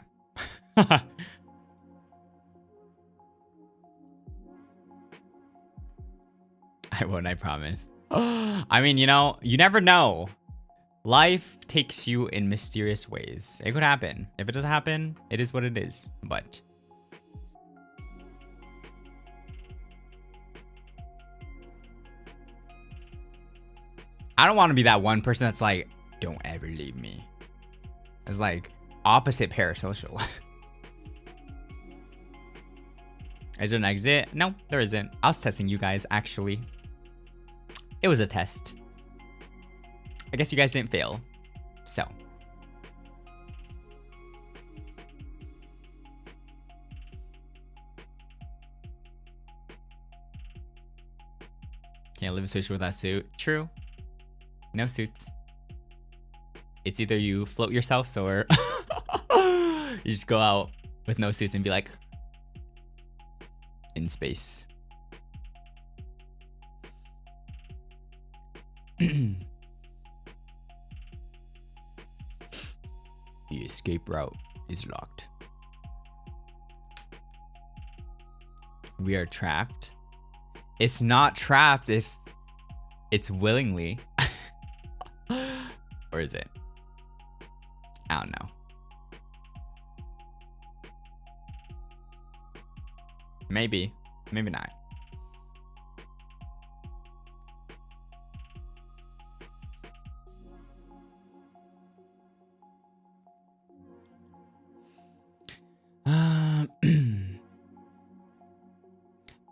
I won't, I promise. I mean, you know, you never know. Life takes you in mysterious ways. It could happen. If it doesn't happen, it is what it is. But I don't want to be that one person that's like, don't ever leave me. It's like opposite parasocial. Is there an exit? No, there isn't. I was testing you guys, actually. It was a test. I guess you guys didn't fail. So. Can't live a Switch without suit. True. No suits. It's either you float yourself or you just go out with no suits and be like in space. The escape route is locked. We are trapped. It's not trapped if it's willingly. Or is it? I don't know. Maybe. Maybe not.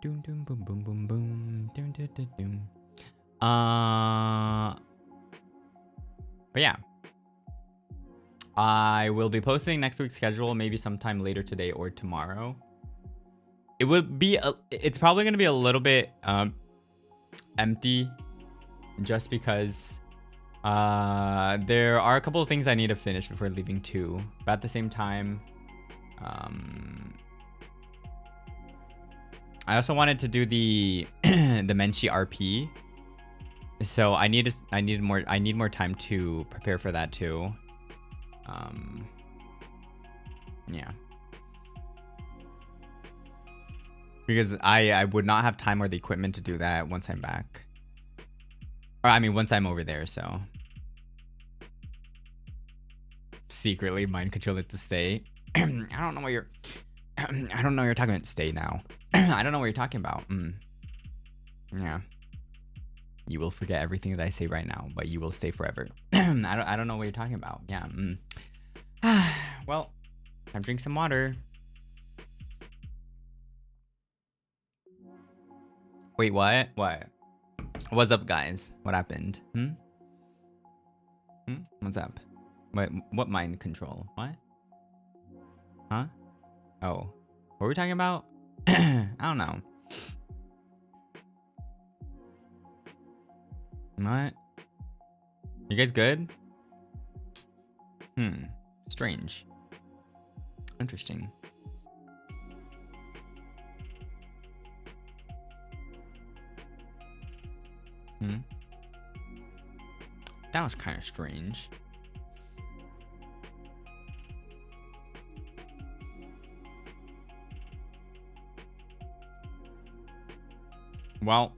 Doom doom boom boom boom boom. Doom doom doom doom. But yeah. I will be posting next week's schedule maybe sometime later today or tomorrow. It would be it's probably going to be a little bit empty just because there are a couple of things I need to finish before leaving too. But at the same time, I also wanted to do the the Menchi RP. So I need more time to prepare for that too. Yeah. Because I would not have time or the equipment to do that once I'm back. Or I mean once I'm over there, so. Secretly mind control it to stay. I don't know what you're I don't know what you're talking about. Stay now. I don't know what you're talking about. Yeah. You will forget everything that I say right now, but you will stay forever. I don't know what you're talking about. Yeah. Well, time to drink some water. Wait, what? What? What's up, guys? What happened? What's up? What mind control? What? Huh? Oh. What were we talking about? I don't know. What? You guys good? Strange. Interesting. That was kind of strange. Well,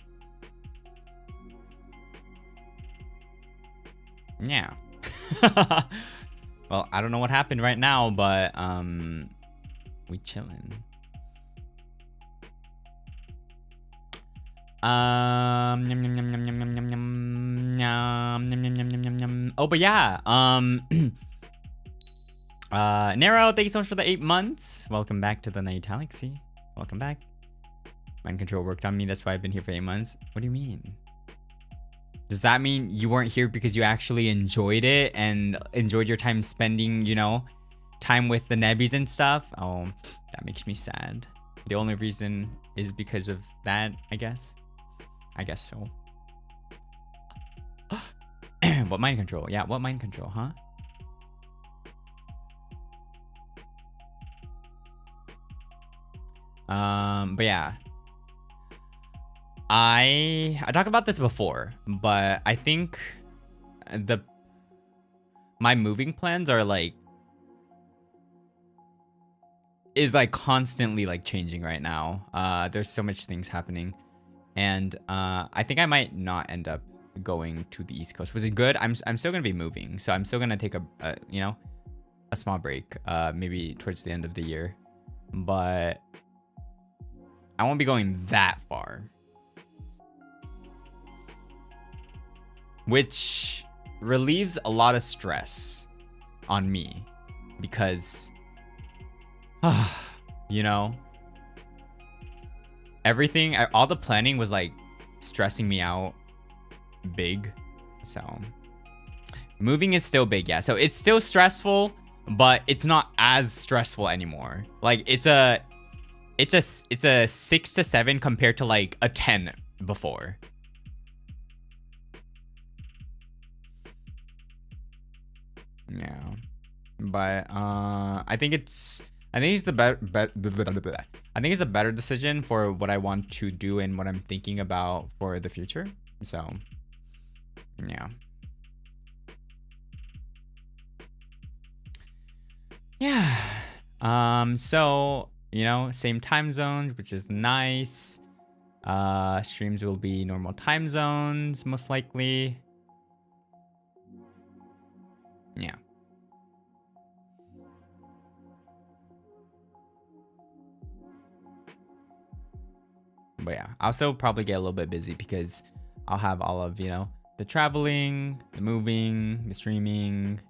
yeah. Well, I don't know what happened right now, but we chilling. Oh, but yeah. Nero, thank you so much for the 8 months. Welcome back to the Nayutalaxy. Welcome back. Mind control worked on me. That's why I've been here for 8 months. What do you mean? Does that mean you weren't here because you actually enjoyed it and enjoyed your time spending, you know, time with the nebbies and stuff? Oh, that makes me sad. The only reason is because of that, I guess. I guess so. What mind control? Yeah, what mind control, huh? But yeah. I talked about this before, but I think my moving plans are like constantly like changing right now. There's so much things happening, and I think I might not end up going to the East Coast. Was it good? I'm still gonna be moving, so I'm still gonna take a you know, a small break, maybe towards the end of the year, but I won't be going that far. Which relieves a lot of stress on me because, you know, everything, all the planning was like stressing me out big. So moving is still big. Yeah. So it's still stressful, but it's not as stressful anymore. Like it's a 6 to 7 compared to like a 10 before. Yeah, but I think it's the better I think it's a better decision for what I want to do and what I'm thinking about for the future. So yeah. So, you know, same time zones, which is nice. Streams will be normal time zones most likely. Yeah. But yeah, I'll still probably get a little bit busy because I'll have all of, you know, the traveling, the moving, the streaming,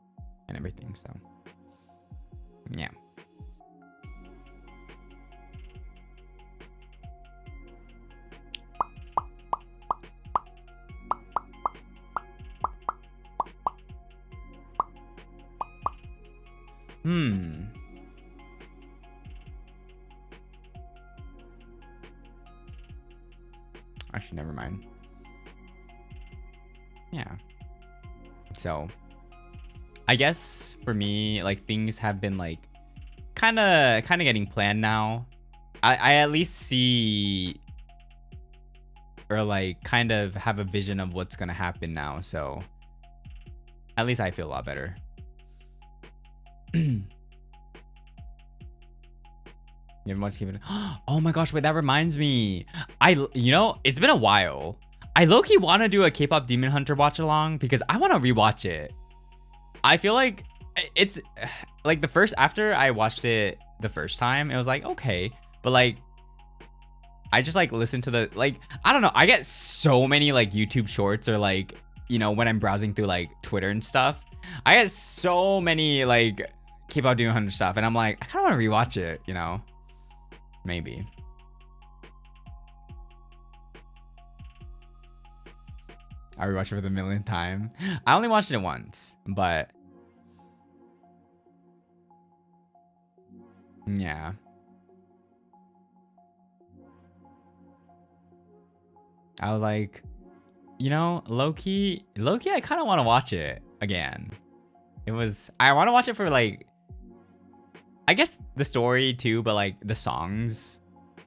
and everything. So yeah. Actually, never mind. Yeah. So, I guess for me, like things have been like kind of getting planned now. I at least see or like kind of have a vision of what's gonna happen now. So at least I feel a lot better. You haven't watched Keep It. Oh my gosh, wait, that reminds me. You know, it's been a while. I low-key want to do a K-pop Demon Hunter watch along because I want to rewatch it. I feel like it's like the first, after I watched it the first time, it was like, okay. But like, I just like listened to the, like, I don't know. I get so many like YouTube shorts or like, you know, when I'm browsing through like Twitter and stuff, I get so many like K-pop Demon Hunter stuff. And I'm like, I kind of want to rewatch it, you know? Maybe. I rewatched it for the millionth time. I only watched it once, but yeah. I was like, you know, low-key, I kind of want to watch it again. I want to watch it for like, I guess the story too, but like the songs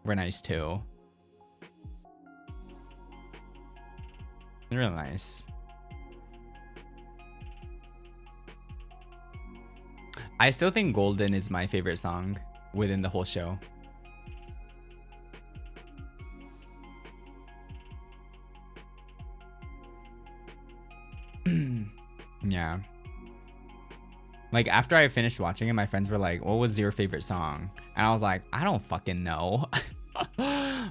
were nice too. They're really nice. I still think Golden is my favorite song within the whole show. Yeah. Like after I finished watching it, my friends were like, what was your favorite song? And I was like, I don't fucking know.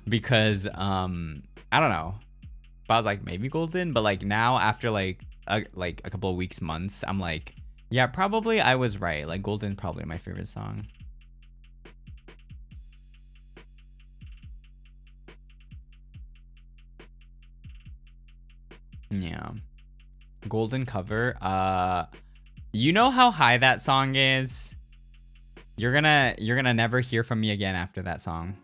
Because I don't know. But I was like, maybe Golden. But like now after like a couple of weeks, months, I'm like, yeah, probably I was right. Like Golden probably my favorite song. Yeah. Golden cover. You know how high that song is? You're gonna never hear from me again after that song.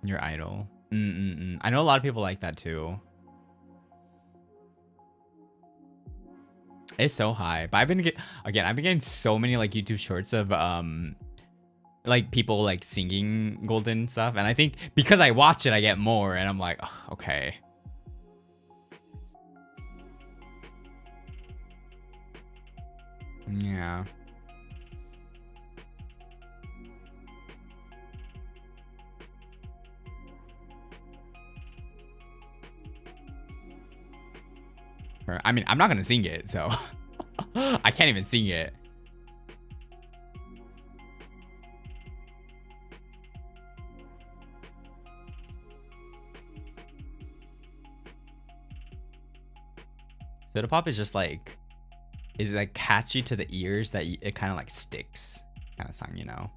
Your idol. I know a lot of people like that too. It's so high. But I've been getting so many like YouTube shorts of like people like singing Golden stuff, and I think because I watch it I get more, and I'm like, oh, okay. Yeah. I mean, I'm not gonna sing it, so I can't even sing it. Soda Pop is just like, is like catchy to the ears that it kind of like sticks kind of song, you know?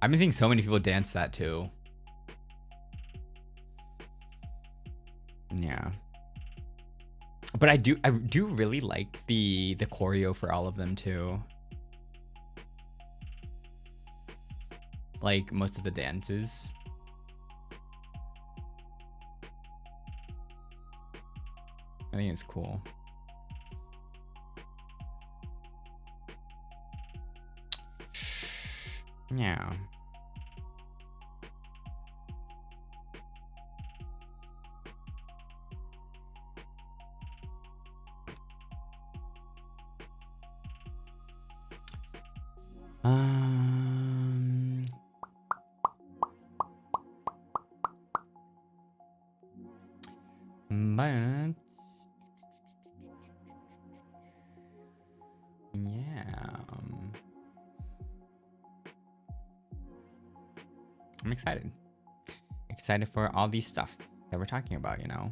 I've been seeing so many people dance that too. Yeah. But I do really like the choreo for all of them too. Like most of the dances. I think it's cool. Yeah. But yeah, I'm excited. Excited for all these stuff that we're talking about, you know.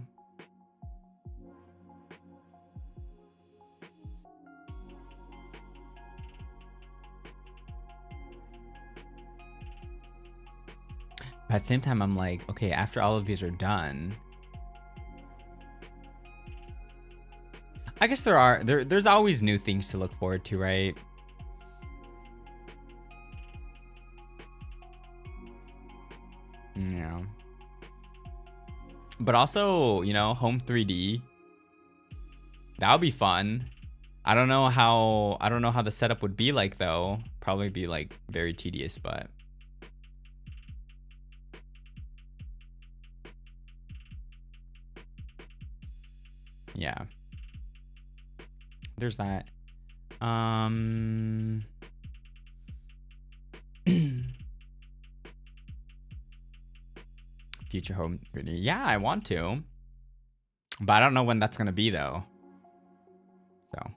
But at the same time, I'm like, okay, after all of these are done, I guess there's always new things to look forward to, right? Yeah. But also, you know, home 3D. That would be fun. I don't know how the setup would be like though. Probably be like very tedious, but yeah. There's that. Future home 3D. Yeah, I want to. But I don't know when that's gonna be though. So.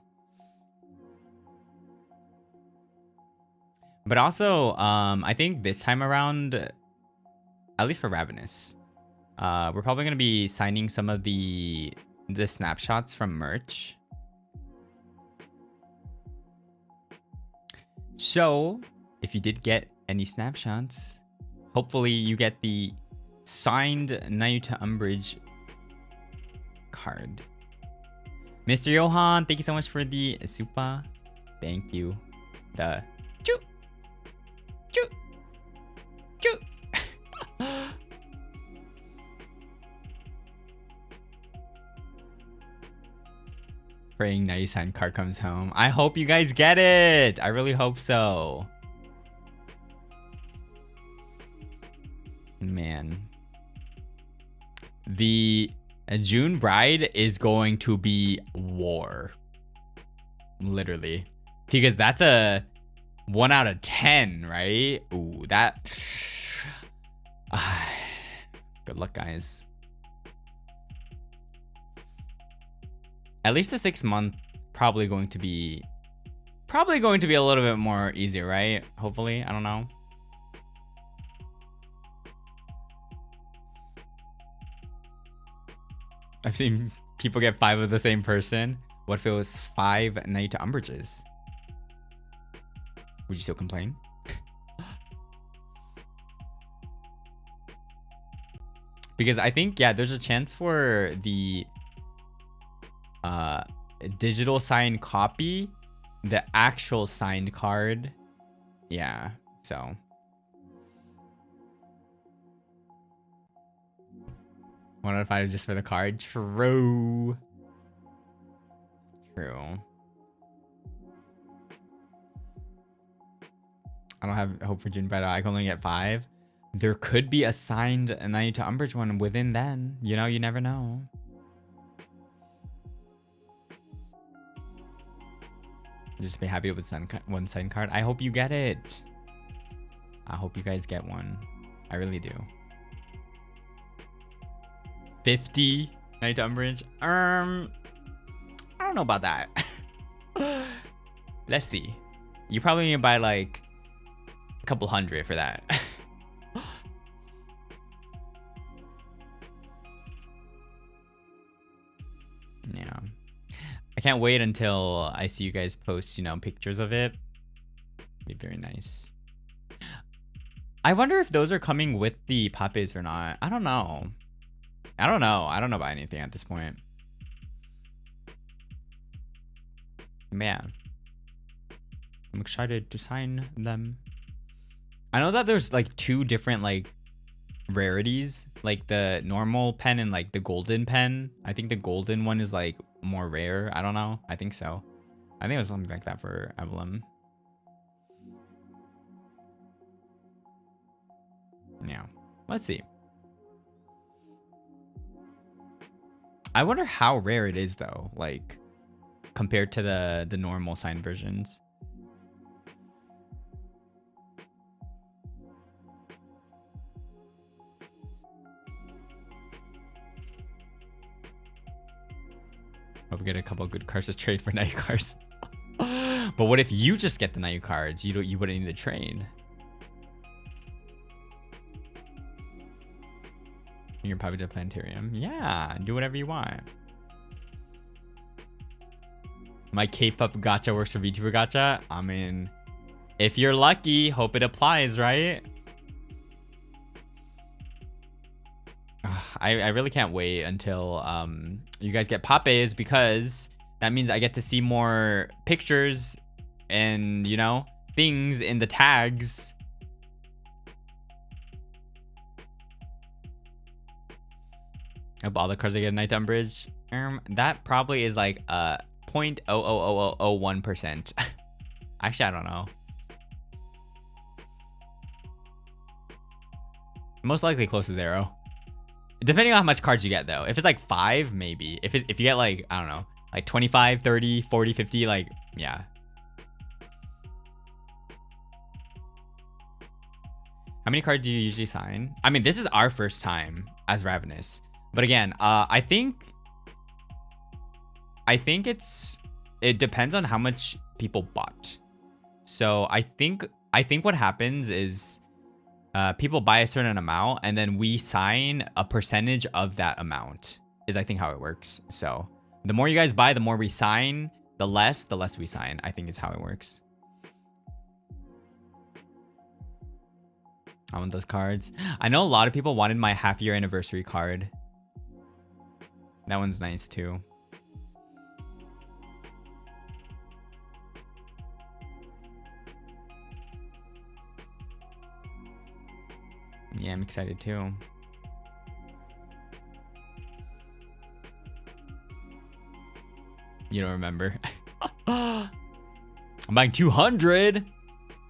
But also, I think this time around, at least for Ravenous, we're probably gonna be signing some of the snapshots from merch. So, if you did get any snapshots, hopefully you get the signed Nayuta Umbrage card. Mr. Johan, thank you so much for the super. Thank you. The choo choo choo. Praying Nayu-san card comes home. I hope you guys get it. I really hope so. Man. The June bride is going to be war. Literally. Because that's a 1 out of 10, right? Ooh, that... Good luck, guys. At least the 6 month probably going to be a little bit more easier, right? Hopefully, I don't know. I've seen people get 5 of the same person. What if it was 5 Nayuta Umbrages? Would you still complain? Because I think, yeah, there's a chance for the digital signed copy, the actual signed card. Yeah, so. 1 out of 5 is just for the card. True. I don't have hope for June, but I can only get 5. There could be a signed Nayuta Umbrage one within then. You know, you never know. Just be happy with one signed card. I hope you get it. I hope you guys get one. I really do. 50 Nayuta Umbrage. I don't know about that. Let's see. You probably need to buy like a couple hundred for that. Yeah. I can't wait until I see you guys post, you know, pictures of it. Be very nice. I wonder if those are coming with the papes or not. I don't know. I don't know about anything at this point. Man. I'm excited to sign them. I know that there's like 2 different like rarities, like the normal pen and like the golden pen. I think the golden one is like more rare. I don't know. I think so. I think it was something like that for Evelyn. Yeah. Let's see. I wonder how rare it is though, like compared to the normal signed versions. Hope we get a couple of good cards to trade for Nayu cards. But what if you just get the Nayu cards? You wouldn't need to trade. You're probably to Planetarium. Yeah, do whatever you want. My K-pop gacha works for VTuber gacha. I mean, if you're lucky, hope it applies, right? I really can't wait until you guys get Papes, because that means I get to see more pictures and, you know, things in the tags. Of all the cards I get a Nayuta Umbrage, that probably is like 0.00001%. Actually, I don't know. Most likely close to 0. Depending on how much cards you get, though. If it's like 5, maybe. If you get like, I don't know, like 25, 30, 40, 50, like, yeah. How many cards do you usually sign? I mean, this is our first time as Ravanis. But again, I think it depends on how much people bought. So I think what happens is people buy a certain amount and then we sign a percentage of that amount, is I think how it works. So the more you guys buy, the more we sign, the less we sign, I think is how it works. I want those cards. I know a lot of people wanted my half-year anniversary card. That one's nice too. Yeah, I'm excited too. You don't remember? I'm buying 200.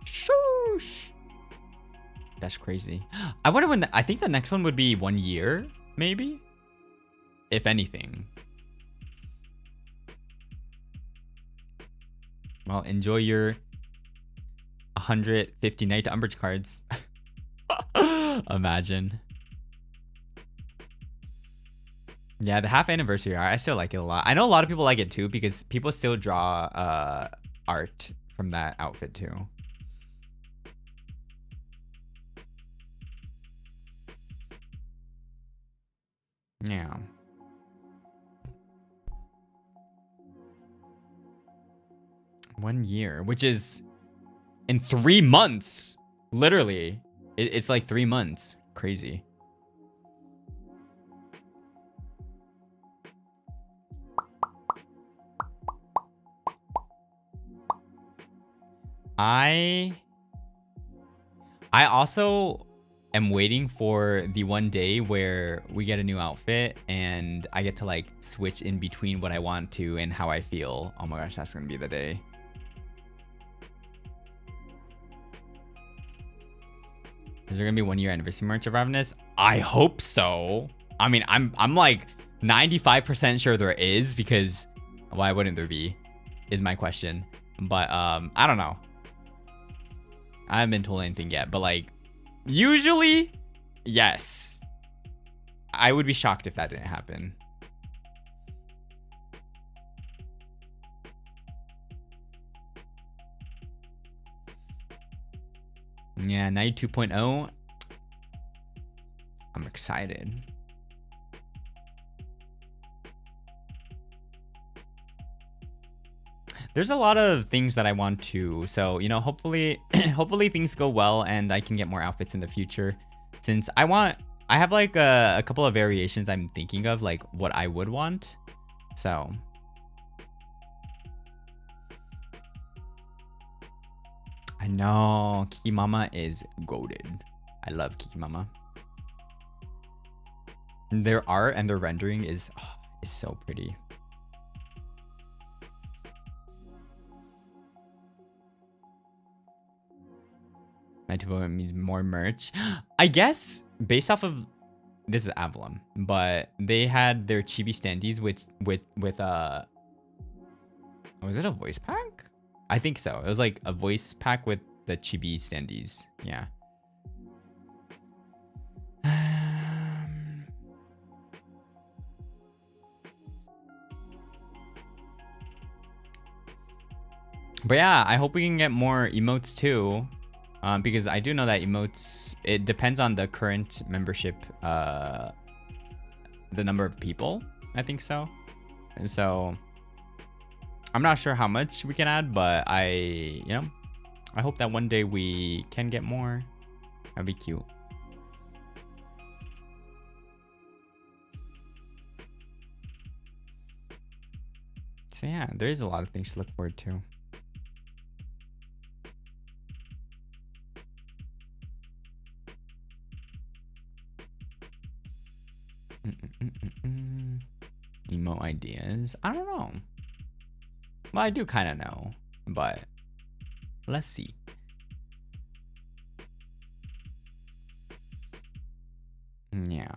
Shoosh. That's crazy. I wonder when I think the next one would be 1 year, maybe, if anything. Well, enjoy your 150 Nayuta Umbrage cards. Imagine. Yeah, the half anniversary art, I still like it a lot. I know a lot of people like it too, because people still draw art from that outfit too. Yeah. One year, which is in 3 months. Literally. It's like 3 months. Crazy. I also am waiting for the one day where we get a new outfit and I get to like switch in between what I want to and how I feel. Oh my gosh, that's gonna be the day. Is there gonna be 1 year anniversary merch of Ravanis? I hope so. I mean, I'm like 95% sure there is, because why wouldn't there be? Is my question. But I don't know. I haven't been told anything yet, but like usually, yes. I would be shocked if that didn't happen. Yeah, Night 2.0. I'm excited. There's a lot of things that I want to, so, you know, hopefully hopefully things go well and I can get more outfits in the future, since I have like a couple of variations I'm thinking of, like what I would want. So I know Kiki Mama is goated. I love Kiki Mama. Their art and their rendering is so pretty. Means more merch. I guess based off of this is Avalon, but they had their chibi standees with was it a voice pack? I think so. It was like a voice pack with the chibi standees. Yeah. But yeah, I hope we can get more emotes too. Because I do know that emotes, it depends on the current membership, the number of people, I think so. And so I'm not sure how much we can add, but I hope that one day we can get more. That'd be cute. So yeah, there is a lot of things to look forward to. Emo ideas. I don't know. Well, I do kind of know, but let's see. Yeah.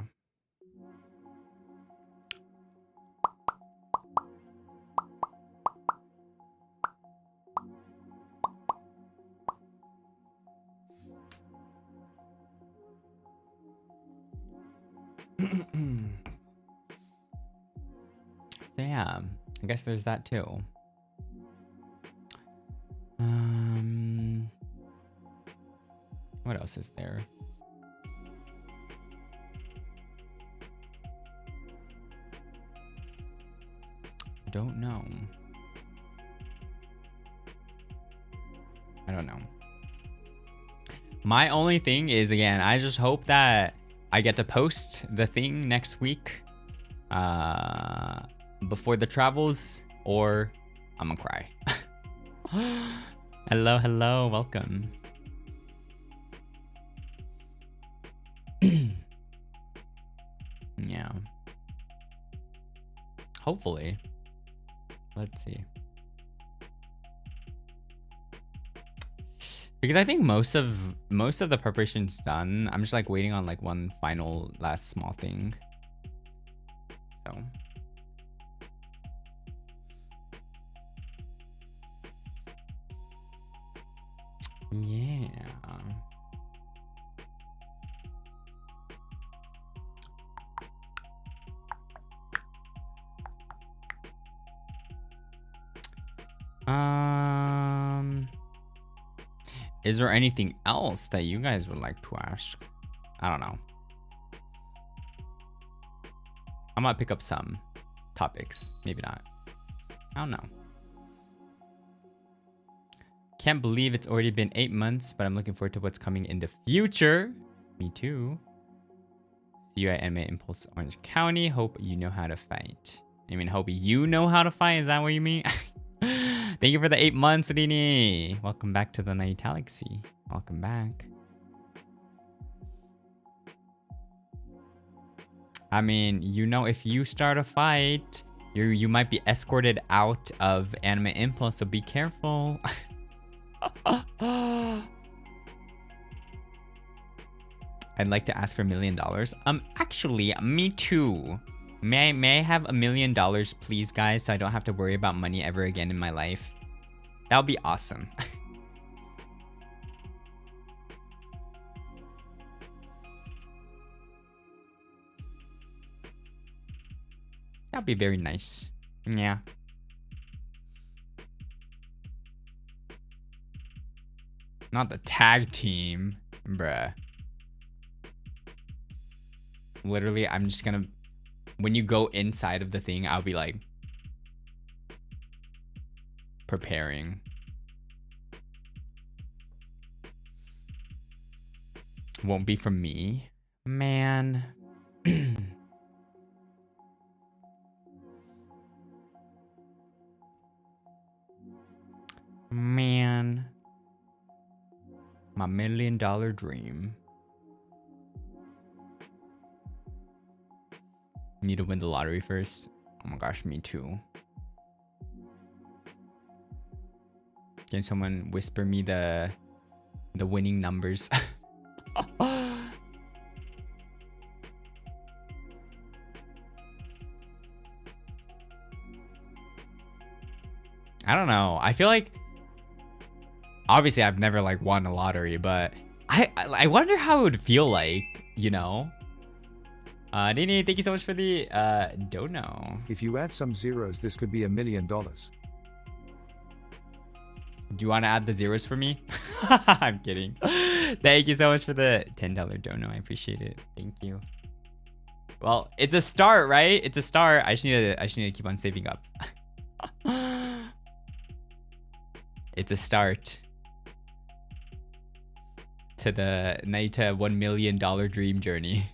So yeah, I guess there's that too. What else is there? Don't know. I don't know. My only thing is, again, I just hope that I get to post the thing next week before the travels, or I'm gonna cry. Hello, hello, welcome. Yeah. Hopefully. Let's see. Because I think most of the preparation's done. I'm just like waiting on like one final last small thing. So yeah. Is there anything else that you guys would like to ask? I don't know. I might pick up some topics. Maybe not. I don't know. Can't believe it's already been 8 months, but I'm looking forward to what's coming in the future. Me too. See you at Anime Impulse Orange County. Hope you know how to fight. I mean, hope you know how to fight. Is that what you mean? Thank you for the 8 months, Rini. Welcome back to the Nayutalaxy. Welcome back. I mean, you know, if you start a fight, you might be escorted out of Anime Impulse, so be careful. I'd like to ask for $1 million. Actually, me too. May I have $1 million, please, guys, so I don't have to worry about money ever again in my life? That would be awesome. That'd be very nice. Yeah. Not the tag team, bruh. Literally, I'm just gonna... When you go inside of the thing, I'll be like... preparing. Won't be from me. Man. Man. My $1 million dream. Need to win the lottery first. Oh my gosh, me too. Can someone whisper me the winning numbers? I don't know. I feel like, obviously I've never like won a lottery, but I wonder how it would feel like, you know? Nini, thank you so much for the dono. If you add some zeros, this could be $1 million. Do you want to add the zeros for me? I'm kidding. Thank you so much for the $10 dono. I appreciate it. Thank you. Well, it's a start, right? It's a start. I just need to keep on saving up. It's a start to the Nayuta $1 million dream journey.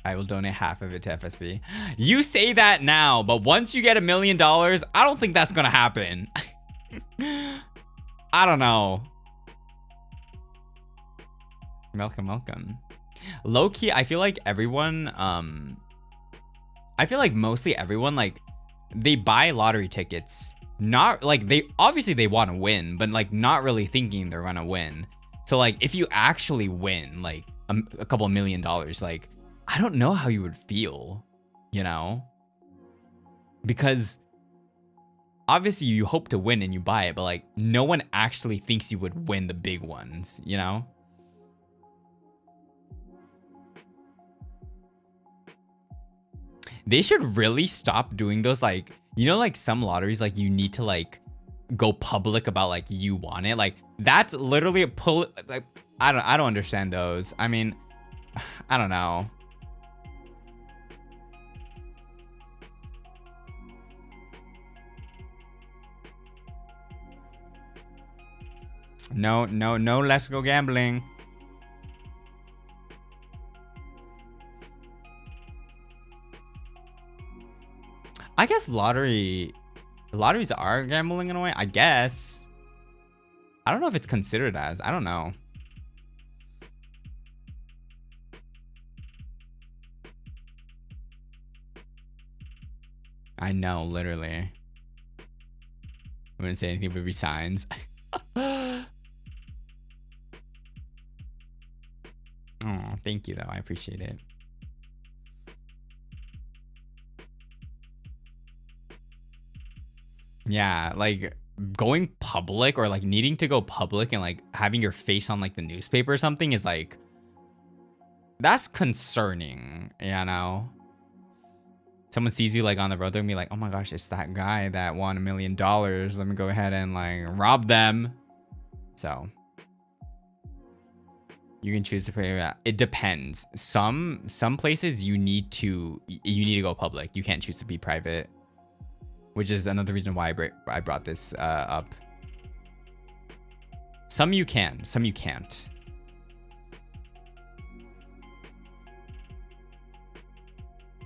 I will donate half of it to FSB. You say that now, but once you get $1 million, I don't think that's gonna happen. I don't know. Welcome, welcome. Low key, I feel like everyone, I feel like mostly everyone, like, they buy lottery tickets. Not like they want to win, but like not really thinking they're gonna win. So like if you actually win like a couple $1 million, like I don't know how you would feel, you know? Because obviously you hope to win and you buy it, but like no one actually thinks you would win the big ones, you know? They should really stop doing those, like, you know, like some lotteries, like you need to like go public about like you want it. Like that's literally a pull. Like I don't understand those. I mean, I don't know. No, let's go gambling. I guess lotteries are gambling in a way, I guess. I don't know if it's considered as. I don't know. I know, literally. I wouldn't say anything but be signs. Oh, thank you though. I appreciate it. Yeah, like going public or like needing to go public and like having your face on like the newspaper or something is like, that's concerning, you know? Someone sees you like on the road, they're gonna be like, oh my gosh, it's that guy that won $1 million. Let me go ahead and like rob them. So you can choose to pay. It depends. Some places you need to go public. You can't choose to be private, which is another reason why I brought this up. Some you can, some you can't.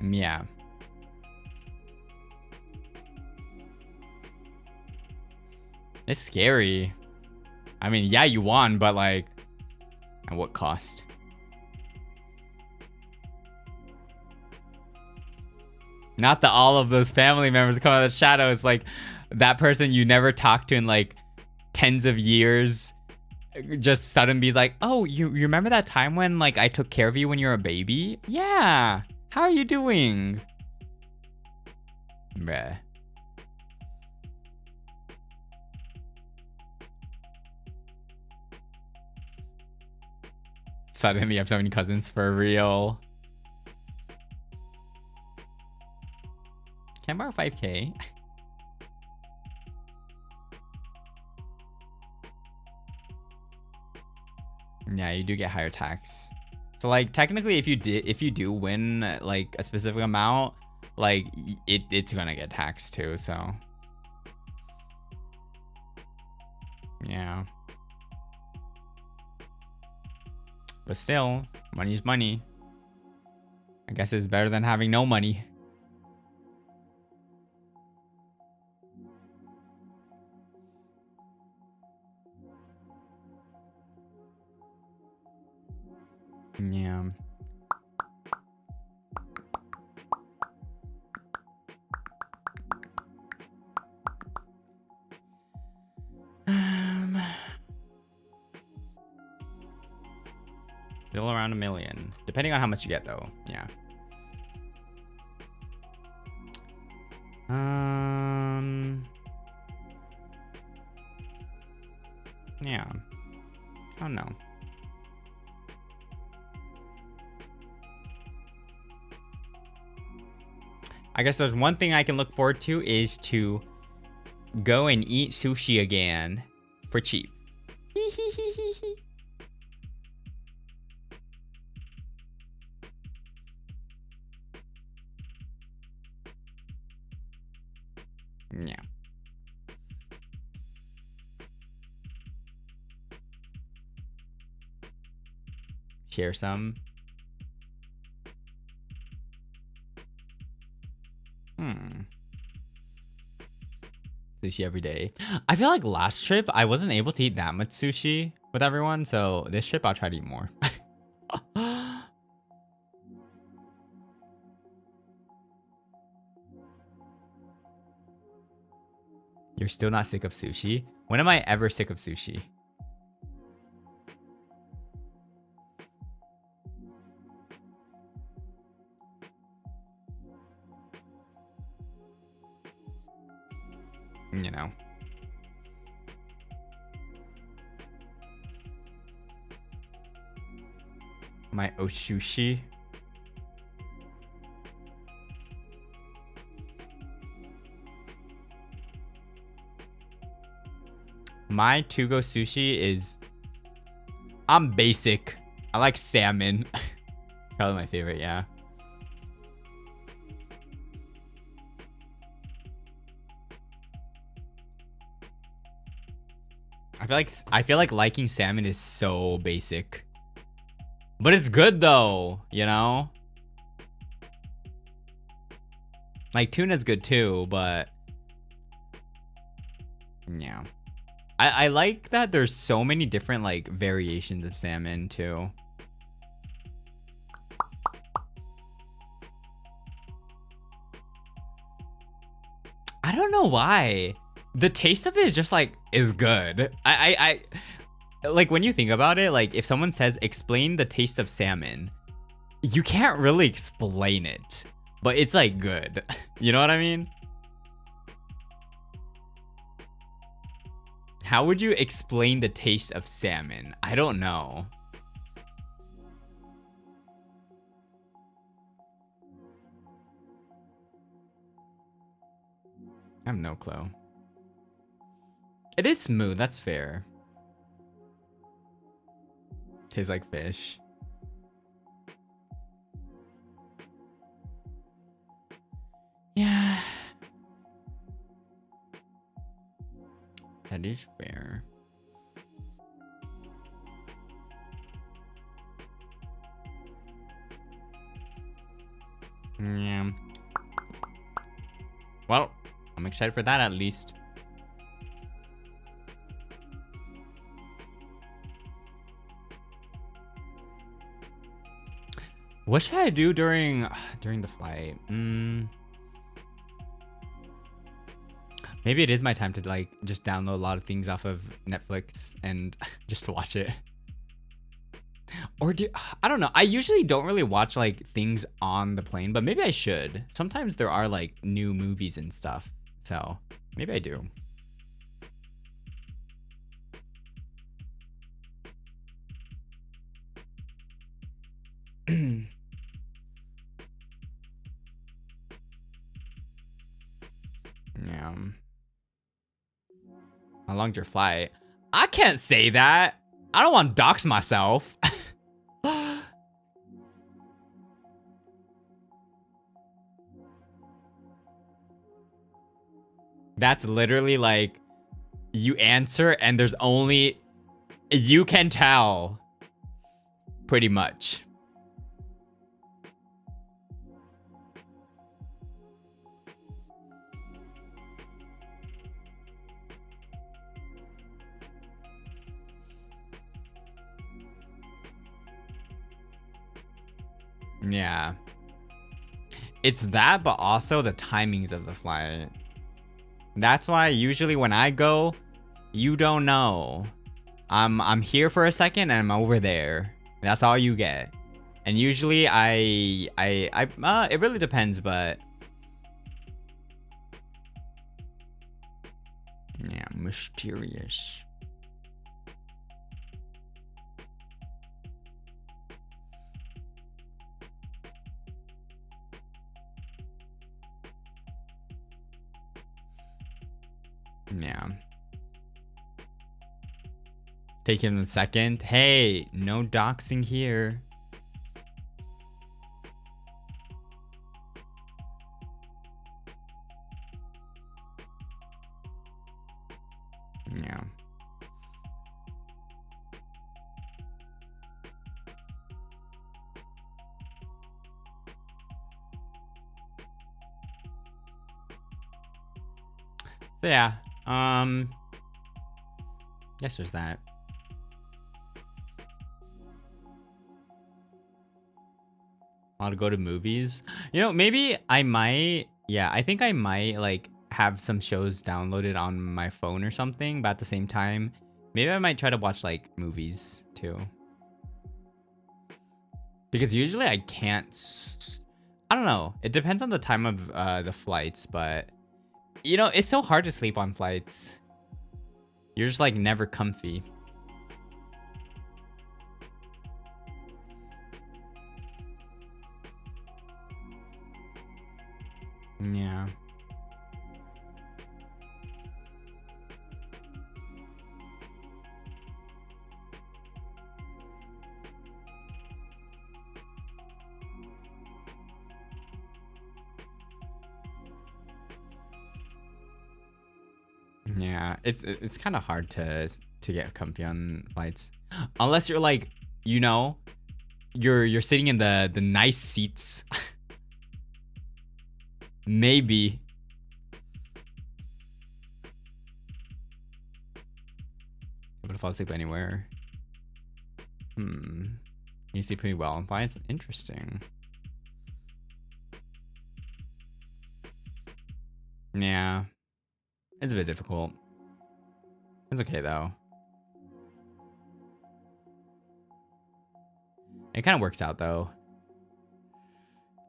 Yeah. It's scary. I mean, yeah, you won, but like, at what cost? Not that all of those family members come out of the shadows. Like that person you never talked to in like tens of years, just suddenly be like, oh, you remember that time when like I took care of you when you were a baby? Yeah. How are you doing? Bruh. Suddenly you have so many cousins for real. Can I borrow 5K? Yeah, you do get higher tax. So like technically if you do win like a specific amount, like it's gonna get taxed too, so yeah. But still, money is money. I guess it's better than having no money. Yeah. Still around 1 million, depending on how much you get though. Yeah. Yeah. I don't know. I guess there's one thing I can look forward to is to go and eat sushi again for cheap. Yeah. Share some. Sushi every day. I feel like last trip I wasn't able to eat that much sushi with everyone, so this trip I'll try to eat more. You're still not sick of sushi? When am I ever sick of sushi? You know. My oshushi. My to-go sushi is... I'm basic. I like salmon. Probably my favorite, yeah. I feel like liking salmon is so basic. But it's good though, you know? Like tuna's good too, but yeah. I like that there's so many different like variations of salmon too. I don't know why. The taste of it is just like is good. I like when you think about it, like if someone says explain the taste of salmon, you can't really explain it, but it's like good. You know what I mean? How would you explain the taste of salmon? I don't know. I have no clue. It is smooth, that's fair. Tastes like fish. Yeah. That is fair. Yeah. Well, I'm excited for that at least. What should I do during the flight? Maybe it is my time to like just download a lot of things off of Netflix and just to watch it. Or I don't know. I usually don't really watch like things on the plane, but maybe I should. Sometimes there are like new movies and stuff. So maybe I do. Yeah. How long's your flight? I can't say that. I don't want to dox myself. That's literally like you answer and there's only you can tell pretty much. Yeah. It's that, but also the timings of the flight. That's why usually when I go, you don't know. I'm here for a second and I'm over there. That's all you get. And usually it really depends, but yeah, mysterious. Yeah. Take him a second. Hey, no doxing here. Yeah. So yeah, guess there's that. Want to go to movies? You know, maybe I might. Yeah, I think I might like have some shows downloaded on my phone or something. But at the same time, maybe I might try to watch like movies too. Because usually I can't. I don't know. It depends on the time of the flights, but you know, it's so hard to sleep on flights. You're just like never comfy. Yeah. Yeah, it's kind of hard to get comfy on flights, unless you're like, you know, you're sitting in the nice seats. Maybe. Able to fall asleep anywhere. You sleep pretty well on flights. Interesting. Yeah, it's a bit difficult. It's okay though. It kind of works out though.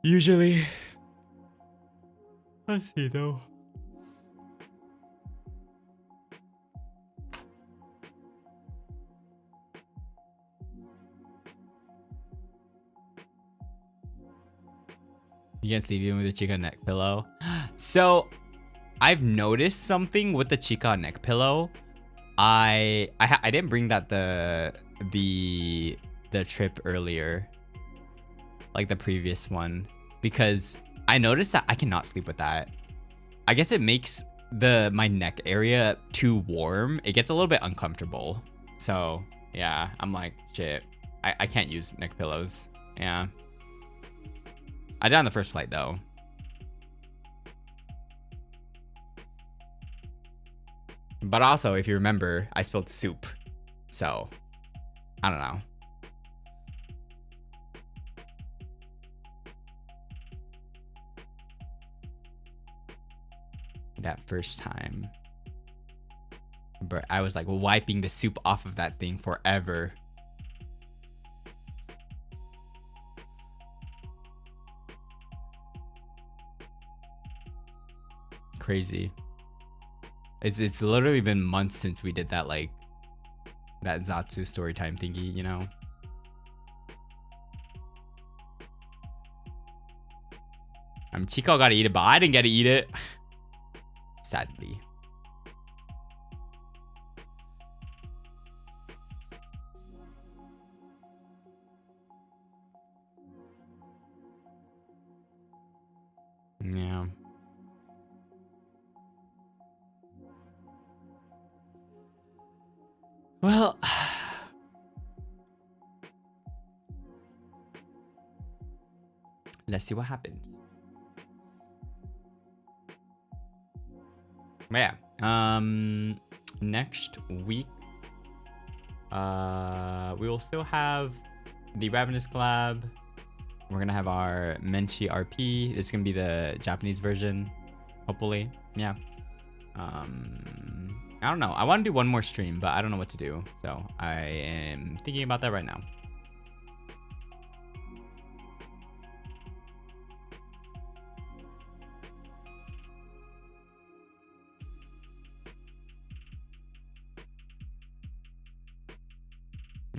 Usually. Let's see though. You can't sleep even with a Chica neck pillow. So I've noticed something with the Chica neck pillow. I didn't bring that the trip earlier, like the previous one, because I noticed that I cannot sleep with that. I guess it makes my neck area too warm. It gets a little bit uncomfortable. So yeah, I'm like, shit, I can't use neck pillows. Yeah. I did on the first flight though. But also, if you remember, I spilled soup. So, I don't know. That first time. But I was like wiping the soup off of that thing forever. Crazy. It's literally been months since we did that, like that Zatsu story time thingy, you know. Chico got to eat it, but I didn't get to eat it. Sadly. Yeah. Well, let's see what happens. But yeah. Next week, we will still have the Ravenous collab. We're gonna have our Menchi RP. It's gonna be the Japanese version, hopefully. Yeah. I don't know. I want to do one more stream, but I don't know what to do. So I am thinking about that right now.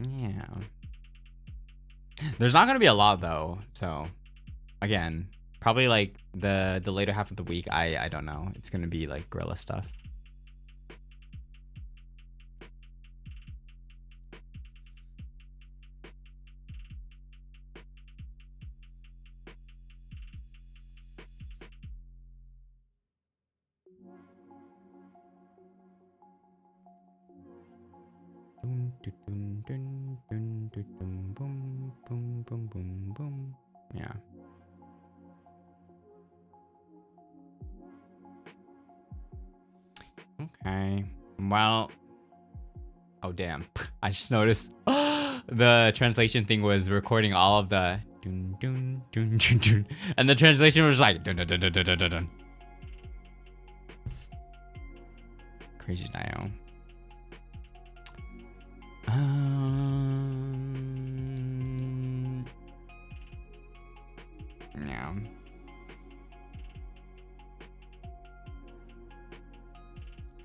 Yeah. There's not gonna be a lot though. So again, probably like the later half of the week. I don't know. It's gonna be like gorilla stuff. Yeah. Okay. Well. Oh, damn. I just noticed the translation thing was recording all of the dun, dun, dun, dun, dun, and the translation was like dun, dun, dun, dun, dun, dun, dun, dun. Crazy Dio. Yeah.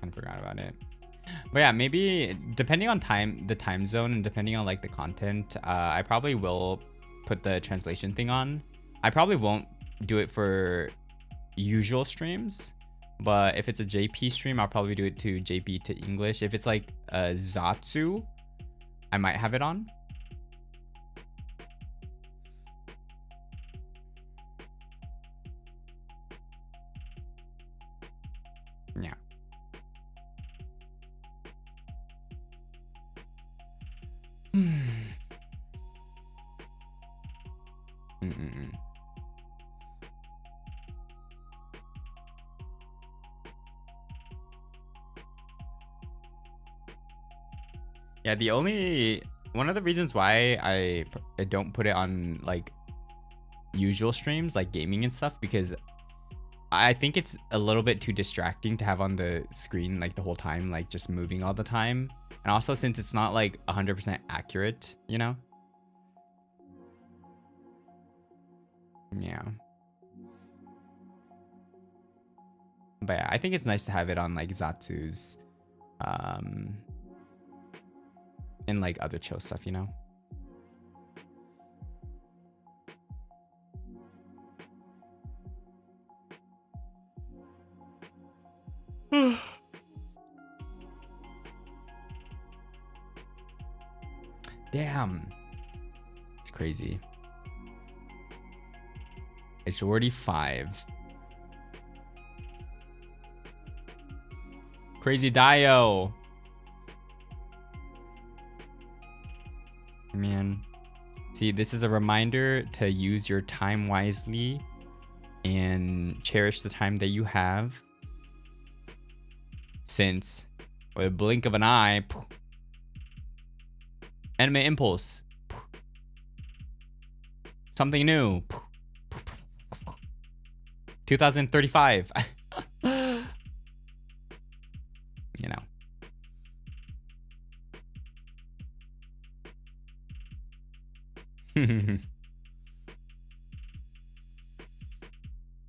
Kind of forgot about it. But yeah, maybe depending on the time zone and depending on like the content, I probably will put the translation thing on. I probably won't do it for usual streams, but if it's a JP stream, I'll probably do it to JP to English. If it's like a Zatsu, I might have it on. Yeah. Yeah, one of the reasons why I don't put it on like usual streams, like gaming and stuff, because I think it's a little bit too distracting to have on the screen like the whole time, like just moving all the time. And also since it's not like 100% accurate, you know? Yeah. But yeah, I think it's nice to have it on like Zatsu's and like other chill stuff, you know? Damn. It's crazy. It's already 5. Crazy Dio. Man. See, this is a reminder to use your time wisely and cherish the time that you have. Since, with a blink of an eye, anime impulse. Something new. 2035. You know.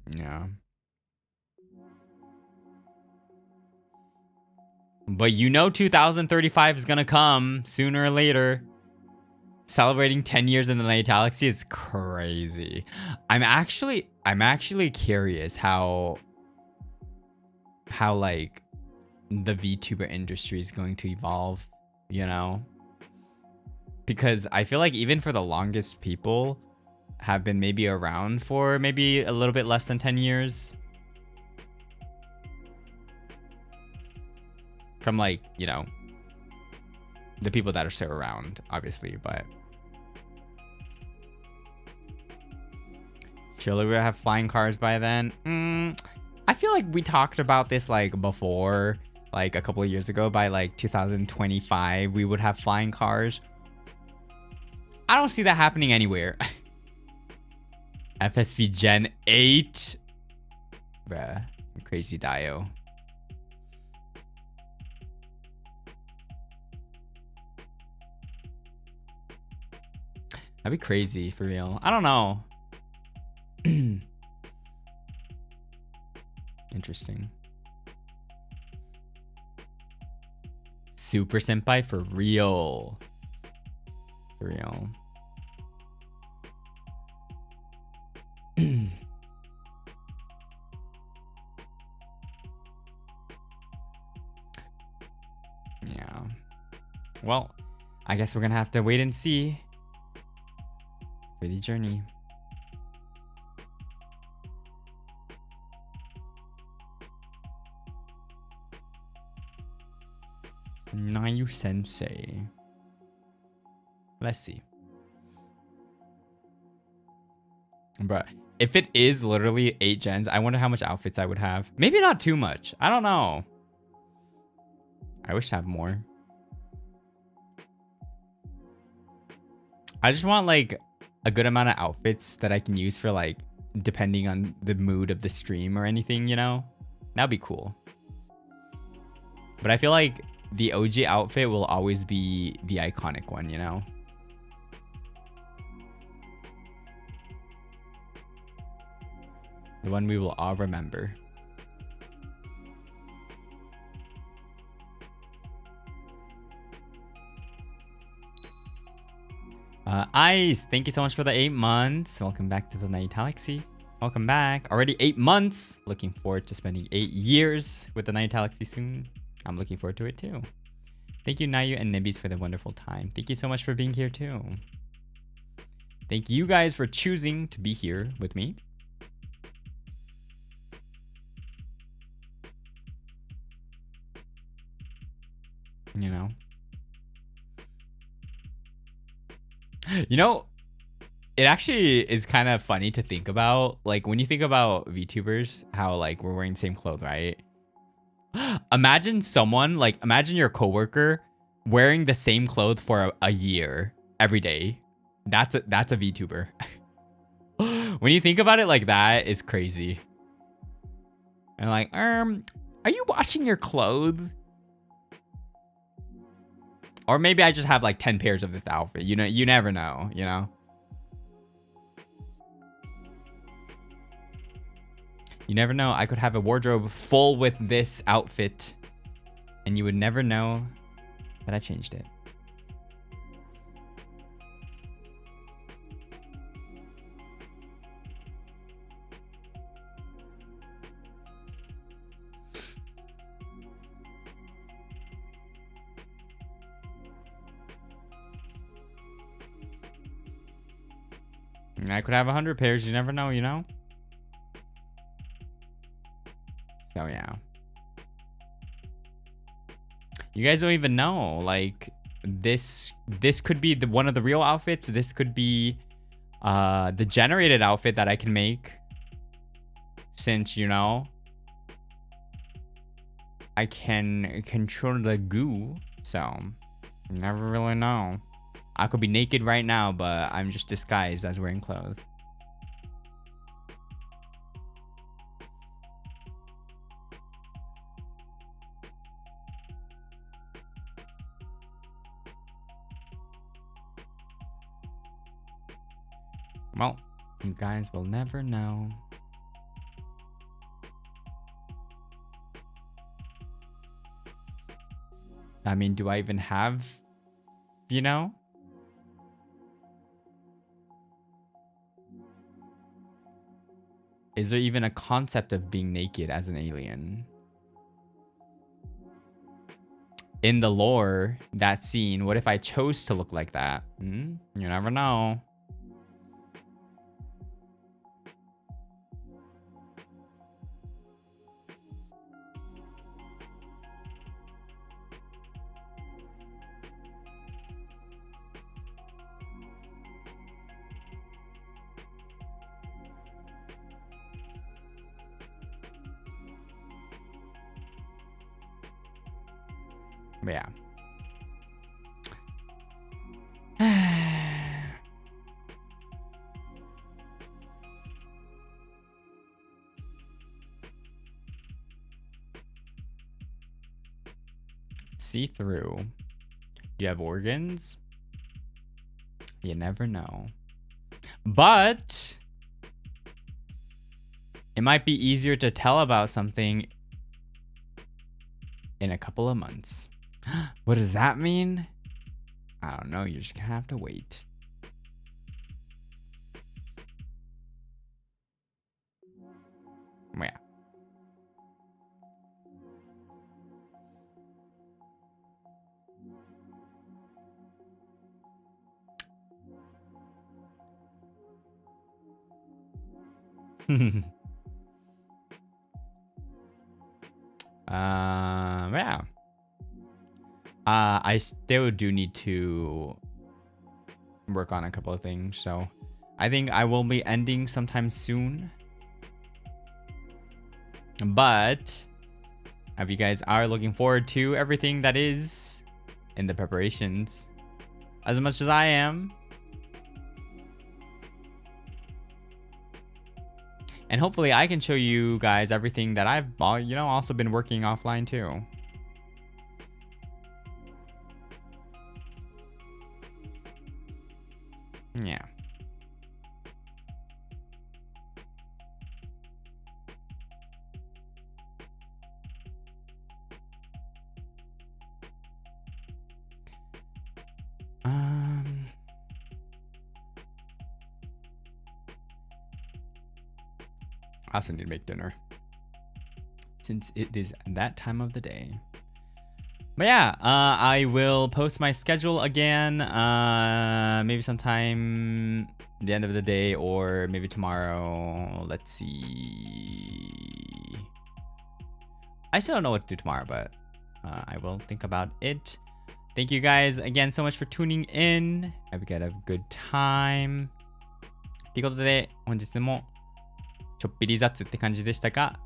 Yeah. But you know 2035 is gonna come sooner or later. Celebrating 10 years in the Nayutalaxy is crazy. I'm actually curious how like the VTuber industry is going to evolve, you know? Because I feel like even for the longest, people have been maybe around for maybe a little bit less than 10 years. From like, you know, the people that are still around, obviously, but surely we'll have flying cars by then. I feel like we talked about this like before, like a couple of years ago. By like 2025, we would have flying cars. I don't see that happening anywhere. FSV Gen 8. Bruh, crazy Dio. That'd be crazy for real. I don't know. Interesting. Super Senpai for real. For real. Yeah. Well, I guess we're gonna have to wait and see for the journey. Nayu Sensei. Let's see. But if it is literally 8 gens, I wonder how much outfits I would have. Maybe not too much. I don't know. I wish to have more. I just want like a good amount of outfits that I can use for like, depending on the mood of the stream or anything, you know? That'd be cool. But I feel like the OG outfit will always be the iconic one, you know? The one we will all remember. Ice, thank you so much for the 8 months. Welcome back to the Nayutalaxy. Welcome back. Already 8 months. Looking forward to spending 8 years with the Nayutalaxy soon. I'm looking forward to it too. Thank you, Nayu and Nibbies, for the wonderful time. Thank you so much for being here too. Thank you guys for choosing to be here with me. You know? You know, it actually is kind of funny to think about. Like, when you think about VTubers, how, like, we're wearing the same clothes, right? Imagine someone, like, imagine your coworker wearing the same clothes for a year every day. That's a VTuber. When you think about it like that, it's crazy. And like, are you washing your clothes? Or maybe I just have like 10 pairs of this outfit. You know, you never know, you know? You never know. I could have a wardrobe full with this outfit and you would never know that I changed it. I could have 100 pairs. You never know, you know? So, yeah. You guys don't even know. Like, this could be one of the real outfits. This could be the generated outfit that I can make. Since, you know, I can control the goo. So, you never really know. I could be naked right now, but I'm just disguised as wearing clothes. Well, you guys will never know. I mean, do I even have, you know? Is there even a concept of being naked as an alien? In the lore, that scene, what if I chose to look like that? You never know. But yeah. See through. You have organs? You never know. But it might be easier to tell about something in a couple of months. What does that mean? I don't know. You're just gonna have to wait. Yeah. Yeah. I still do need to work on a couple of things, so I think I will be ending sometime soon. But I hope you guys are looking forward to everything that is in the preparations as much as I am. And hopefully I can show you guys everything that I've, also been working offline too. Yeah. I also need to make dinner since it is that time of the day. But yeah, I will post my schedule again, maybe sometime the end of the day or maybe tomorrow. Let's see. I still don't know what to do tomorrow, but I will think about it. Thank you guys again so much for tuning in. I hope you had a good time. ということで、本日もちょっぴり雑って感じでしたが、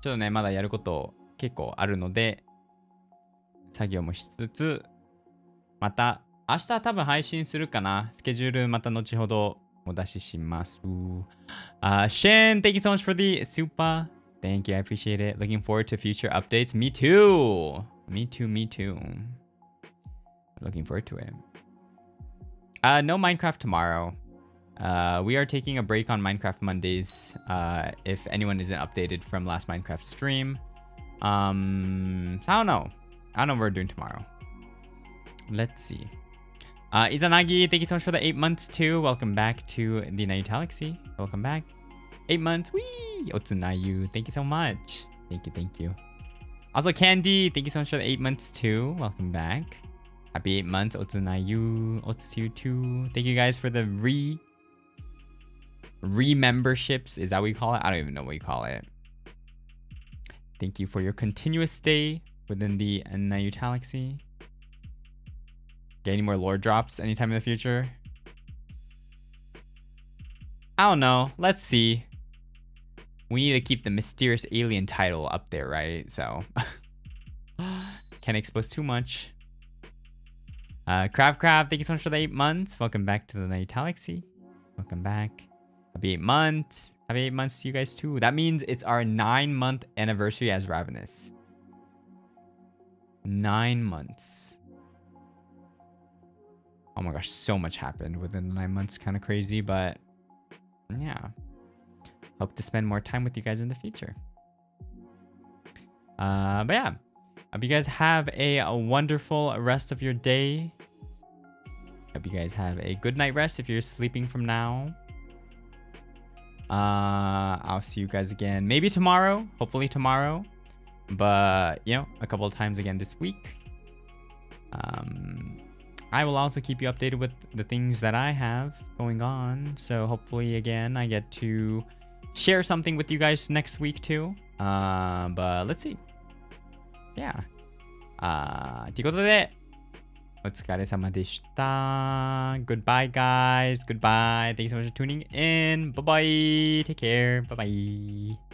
ちょっとね、まだやること結構あるので、作業もしつつ、また明日多分配信するかな。スケジュールまた後ほどお出しします。Shin, thank you so much for the super. Thank you, I appreciate it. Looking forward to future updates. Me too. Me too, me too. Looking forward to it. No Minecraft tomorrow. We are taking a break on Minecraft Mondays. If anyone isn't updated from last Minecraft stream. So I don't know. I don't know what we're doing tomorrow. Let's see. Izanagi, thank you so much for the 8 months too. Welcome back to the Nayutalaxy. Welcome back. 8 months. Whee! Otsunayu, thank you so much. Thank you, thank you. Also, Candy, thank you so much for the 8 months too. Welcome back. Happy 8 months, Otsunayu, Otsu too. Thank you guys for the re-memberships. Is that what you call it? I don't even know what you call it. Thank you for your continuous stay within the Nayutalaxy. Get any more lore drops anytime in the future? I don't know. Let's see. We need to keep the mysterious alien title up there, right? So can't expose too much. Crab, thank you so much for the 8 months. Welcome back to the Nayutalaxy. Welcome back. Happy 8 months. Happy 8 months to you guys too. That means it's our 9-month anniversary as Ravanis. 9 months. Oh my gosh, so much happened within the 9 months. Kind of crazy, but yeah. Hope to spend more time with you guys in the future. But yeah. Hope you guys have a wonderful rest of your day. Hope you guys have a good night rest if you're sleeping from now. I'll see you guys again maybe tomorrow. Hopefully tomorrow. But, a couple of times again this week. I will also keep you updated with the things that I have going on. So hopefully, again, I get to share something with you guys next week too. But let's see. Yeah. ということで、お疲れ様でした。Goodbye, guys. Goodbye. Thank you so much for tuning in. Bye-bye. Take care. Bye-bye.